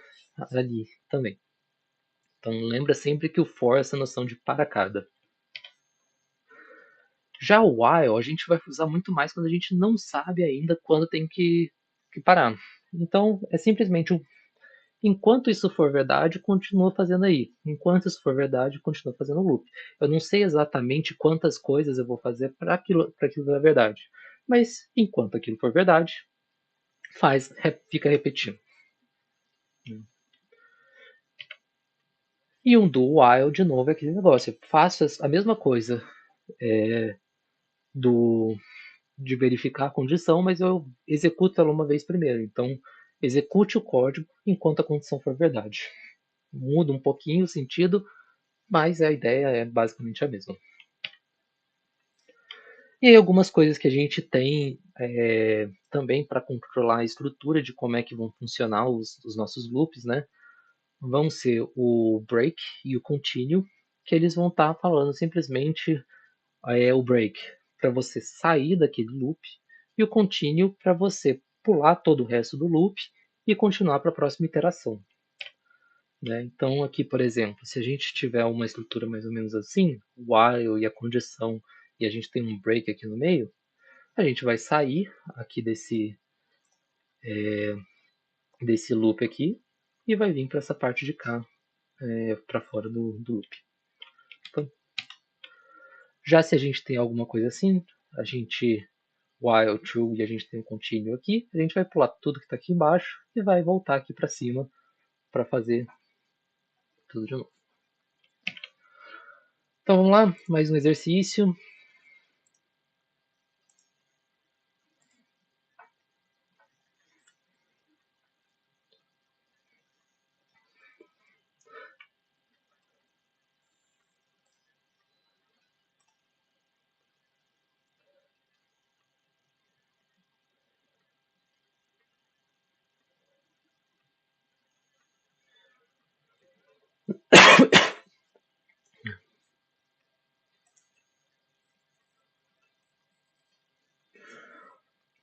ali também. Então lembra sempre que o for é essa noção de para cada. Já o while a gente vai usar muito mais quando a gente não sabe ainda quando tem que parar. Então é simplesmente enquanto isso for verdade, continua fazendo aí. Enquanto isso for verdade, continua fazendo o loop. Eu não sei exatamente quantas coisas eu vou fazer para aquilo dar verdade. Mas enquanto aquilo for verdade, fica repetindo. E um do while, de novo, é aquele negócio. Eu faço a mesma coisa do, de verificar a condição, mas eu executo ela uma vez primeiro. Então, execute o código enquanto a condição for verdade. Muda um pouquinho o sentido, mas a ideia é basicamente a mesma. E aí algumas coisas que a gente tem também para controlar a estrutura de como é que vão funcionar os nossos loops, né? Vão ser o break e o continue, que eles vão estar falando simplesmente o break para você sair daquele loop e o continue para você pular todo o resto do loop e continuar para a próxima iteração. Né? Então aqui, por exemplo, se a gente tiver uma estrutura mais ou menos assim, while e a condição, e a gente tem um break aqui no meio, a gente vai sair aqui desse loop aqui e vai vir para essa parte de cá, para fora do loop. Então, já se a gente tem alguma coisa assim, a gente while true e a gente tem um contínuo aqui, a gente vai pular tudo que está aqui embaixo e vai voltar aqui para cima para fazer tudo de novo. Então vamos lá, mais um exercício.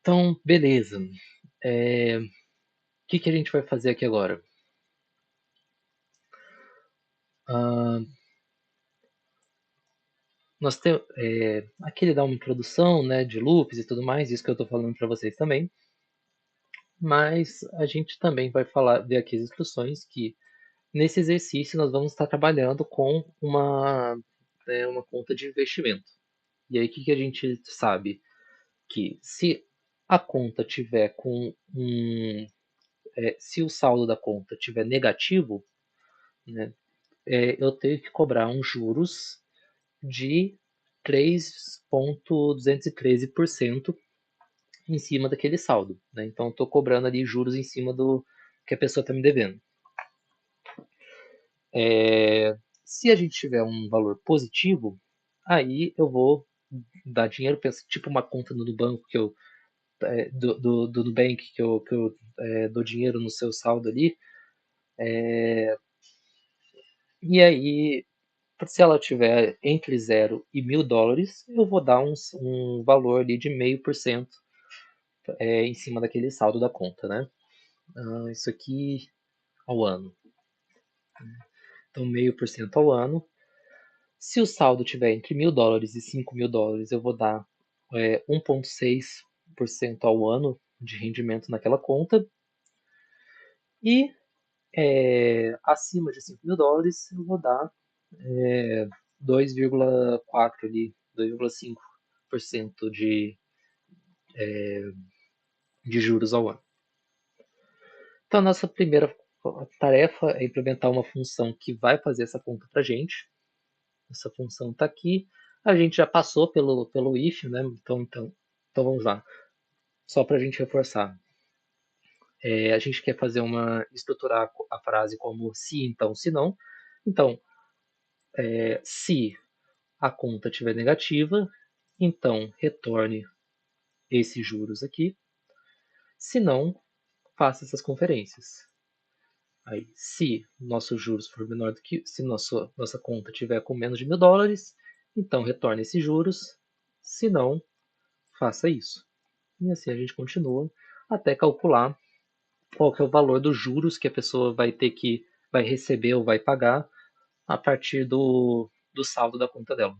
Então, beleza. O que a gente vai fazer aqui agora? Nós temos aqui ele dá uma introdução, né, de loops e tudo mais, isso que eu estou falando para vocês também. Mas a gente também vai ver aqui as instruções que nesse exercício nós vamos estar trabalhando com uma conta de investimento. E aí o que a gente sabe? Que se a conta tiver se o saldo da conta tiver negativo, né, eu tenho que cobrar uns juros de 3,213% em cima daquele saldo. Né? Então, estou cobrando ali juros em cima do que a pessoa está me devendo. Se a gente tiver um valor positivo, aí eu vou dar dinheiro, tipo uma conta no banco que eu do Nubank que eu dou dinheiro no seu saldo ali. E aí, se ela tiver entre 0 e $1.000, eu vou dar um valor ali de 0,5% em cima daquele saldo da conta, né? Isso aqui ao ano. Então, 0,5% ao ano. Se o saldo tiver entre $1.000 e $5.000, eu vou dar 1,6% ao ano de rendimento naquela conta. E acima de $5.000, eu vou dar 2,4 ali, 2,5% de juros ao ano. Então, a nossa primeira tarefa é implementar uma função que vai fazer essa conta para a gente. Essa função está aqui. A gente já passou pelo if, né? Então vamos lá. Só para a gente reforçar. A gente quer estruturar a frase como se, então, se não. Então, se a conta estiver negativa, então retorne esses juros aqui. Se não, faça essas conferências. Aí, se nossos juros for menor do que, se nossa conta tiver com menos de $1.000, então retorne esses juros. Se não, faça isso. E assim a gente continua até calcular qual que é o valor dos juros que a pessoa vai receber ou vai pagar a partir do saldo da conta dela.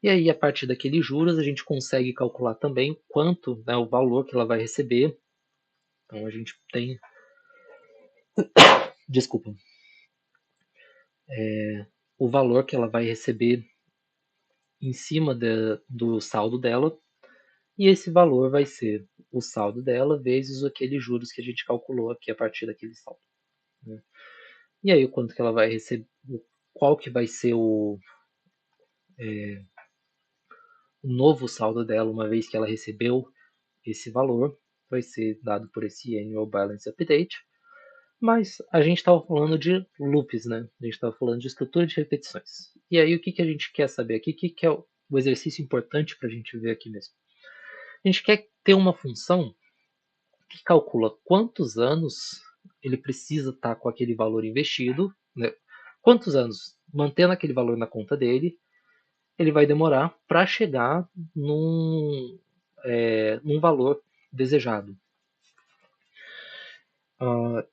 E aí, a partir daqueles juros, a gente consegue calcular também quanto, né, o valor que ela vai receber. Então, a gente tem. Desculpa. O valor que ela vai receber em cima do saldo dela. E esse valor vai ser o saldo dela vezes aqueles juros que a gente calculou aqui a partir daquele saldo. Né? E aí, o quanto que ela vai receber, qual que vai ser o novo saldo dela, uma vez que ela recebeu esse valor, vai ser dado por esse Annual Balance Update. Mas a gente estava falando de loops, né? A gente estava falando de estrutura de repetições. E aí, o que a gente quer saber aqui? O que é o exercício importante para a gente ver aqui mesmo? A gente quer ter uma função que calcula quantos anos ele precisa estar com aquele valor investido, né? Quantos anos, mantendo aquele valor na conta dele, ele vai demorar para chegar num valor desejado.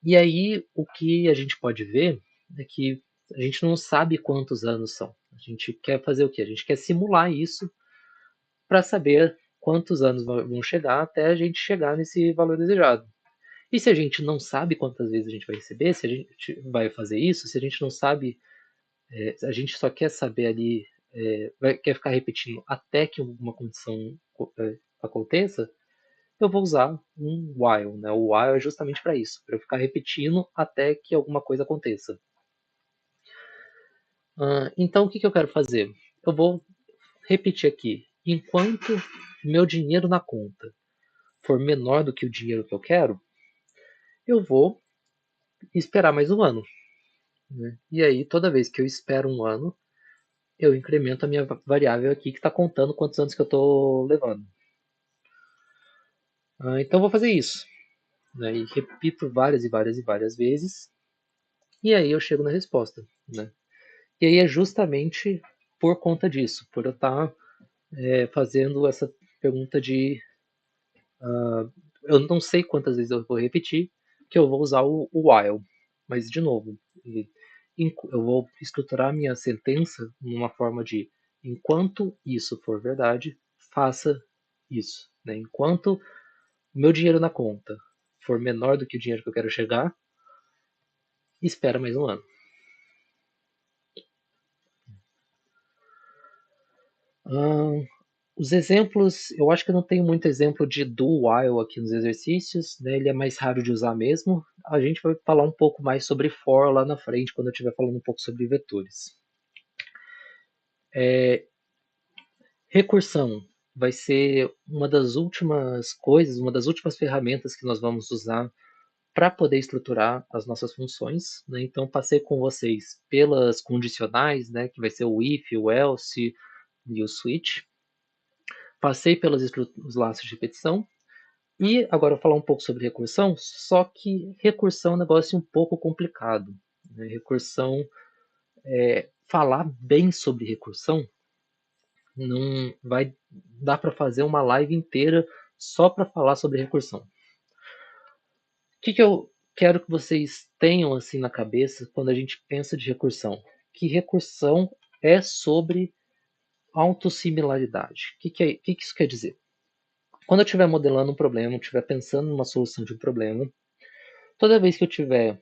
E aí, o que a gente pode ver é que a gente não sabe quantos anos são. A gente quer fazer o quê? A gente quer simular isso para saber quantos anos vão chegar até a gente chegar nesse valor desejado. E se a gente não sabe quantas vezes a gente vai receber, se a gente vai fazer isso, se a gente não sabe, a gente só quer saber ali, quer ficar repetindo até que alguma condição aconteça, eu vou usar um while, né? O while é justamente para isso, para eu ficar repetindo até que alguma coisa aconteça. Então, o que eu quero fazer? Eu vou repetir aqui. Enquanto meu dinheiro na conta for menor do que o dinheiro que eu quero, eu vou esperar mais um ano. Né? E aí, toda vez que eu espero um ano, eu incremento a minha variável aqui que está contando quantos anos que eu estou levando. Então, eu vou fazer isso. Né? E repito várias e várias e várias vezes. E aí eu chego na resposta. Né? E aí é justamente por conta disso, por eu estar fazendo essa pergunta de eu não sei quantas vezes eu vou repetir, que eu vou usar o while. Mas, de novo, eu vou estruturar a minha sentença numa forma de enquanto isso for verdade, faça isso. Né? Enquanto o meu dinheiro na conta for menor do que o dinheiro que eu quero chegar, espera mais um ano. Os exemplos, eu acho que eu não tenho muito exemplo de do while aqui nos exercícios, né? Ele é mais raro de usar mesmo. A gente vai falar um pouco mais sobre for lá na frente, quando eu estiver falando um pouco sobre vetores. Recursão vai ser uma das últimas coisas, uma das últimas ferramentas que nós vamos usar para poder estruturar as nossas funções. Né? Então, passei com vocês pelas condicionais, né? Que vai ser o if, o else e o switch. Passei pelos laços de repetição. E agora eu vou falar um pouco sobre recursão, só que recursão é um negócio um pouco complicado. Né? Recursão, falar bem sobre recursão, não vai dar para fazer uma live inteira só para falar sobre recursão. O que eu quero que vocês tenham assim na cabeça quando a gente pensa de recursão? Que recursão é sobre autossimilaridade. O que isso quer dizer? Quando eu estiver modelando um problema, estiver pensando numa solução de um problema, toda vez que eu tiver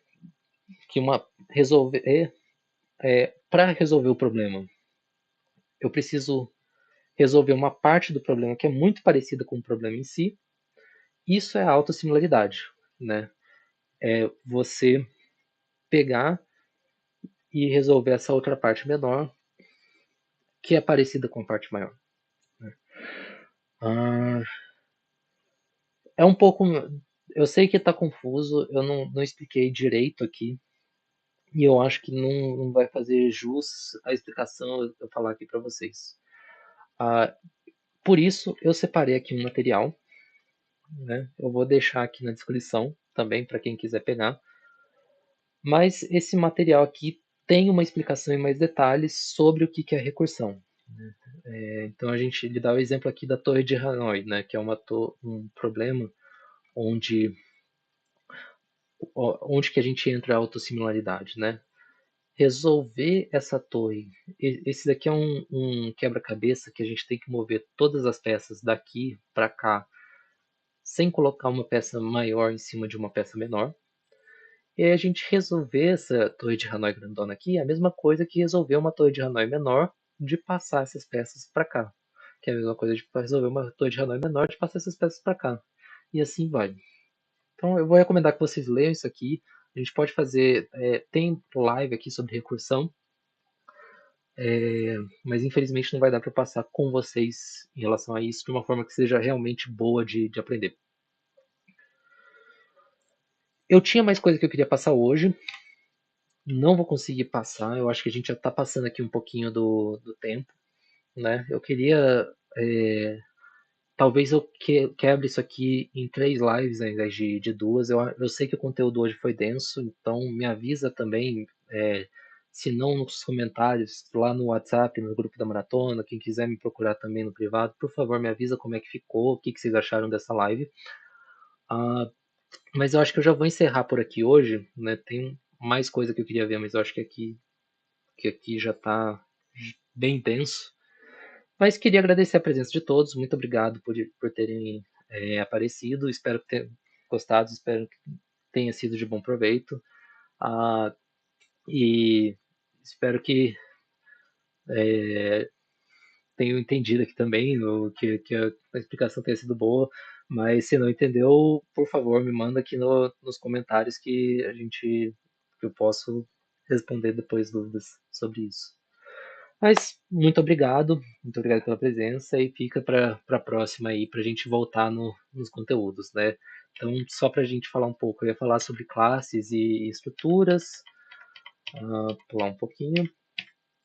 que resolver para resolver o problema, eu preciso resolver uma parte do problema que é muito parecida com o problema em si. Isso é a autossimilaridade, né? É você pegar e resolver essa outra parte menor que é parecida com a parte maior. Né? Ah, é um pouco. Eu sei que está confuso, eu não expliquei direito aqui, e eu acho que não vai fazer jus à explicação eu falar aqui para vocês. Ah, por isso, eu separei aqui um material, né? Eu vou deixar aqui na descrição também para quem quiser pegar. Mas esse material aqui tem uma explicação em mais detalhes sobre o que é recursão. Então a gente ele dá o exemplo aqui da torre de Hanoi, né? Que é um problema onde, onde que a gente entra a autossimilaridade, né? Resolver essa torre, esse daqui é um quebra-cabeça que a gente tem que mover todas as peças daqui para cá, sem colocar uma peça maior em cima de uma peça menor. E aí a gente resolver essa torre de Hanoi grandona aqui é a mesma coisa que resolver uma torre de Hanoi menor de passar essas peças para cá. Que é a mesma coisa de resolver uma torre de Hanoi menor de passar essas peças para cá. E assim vai. Então eu vou recomendar que vocês leiam isso aqui. A gente pode fazer. Tem live aqui sobre recursão, mas infelizmente não vai dar para passar com vocês em relação a isso de uma forma que seja realmente boa de aprender. Eu tinha mais coisa que eu queria passar hoje, não vou conseguir passar, eu acho que a gente já está passando aqui um pouquinho do tempo, né? Eu queria, é, talvez eu quebre isso aqui em 3 lives ao invés de duas. Eu sei que o conteúdo hoje foi denso, então me avisa também, se não nos comentários, lá no WhatsApp, no grupo da Maratona, quem quiser me procurar também no privado, por favor, me avisa como é que ficou, o que vocês acharam dessa live. Ah, mas eu acho que eu já vou encerrar por aqui hoje, né? Tem mais coisa que eu queria ver, mas eu acho que aqui já está bem denso. Mas queria agradecer a presença de todos. Muito obrigado por terem aparecido. Espero que tenham gostado. Espero que tenha sido de bom proveito. Ah, e espero que tenham entendido aqui também, que a explicação tenha sido boa. Mas se não entendeu, por favor, me manda aqui nos comentários que eu posso responder depois dúvidas sobre isso. Mas muito obrigado pela presença e fica para a próxima aí, para a gente voltar nos conteúdos, né? Então, só para a gente falar um pouco, eu ia falar sobre classes e estruturas, pular um pouquinho,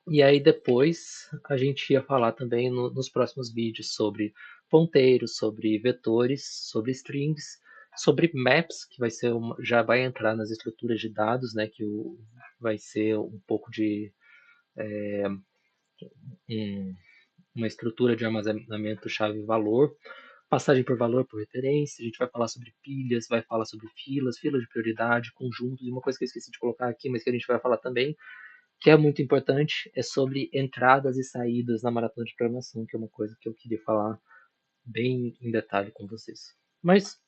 e aí depois a gente ia falar também nos próximos vídeos sobre ponteiros, sobre vetores, sobre strings, sobre maps, que já vai entrar nas estruturas de dados, né? Vai ser um pouco de um, uma estrutura de armazenamento chave-valor, passagem por valor por referência, a gente vai falar sobre pilhas, vai falar sobre filas de prioridade, conjuntos, e uma coisa que eu esqueci de colocar aqui, mas que a gente vai falar também, que é muito importante, é sobre entradas e saídas na maratona de programação, que é uma coisa que eu queria falar bem em detalhe com vocês. Mas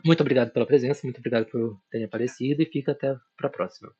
muito obrigado pela presença, muito obrigado por terem aparecido e fica até para a próxima.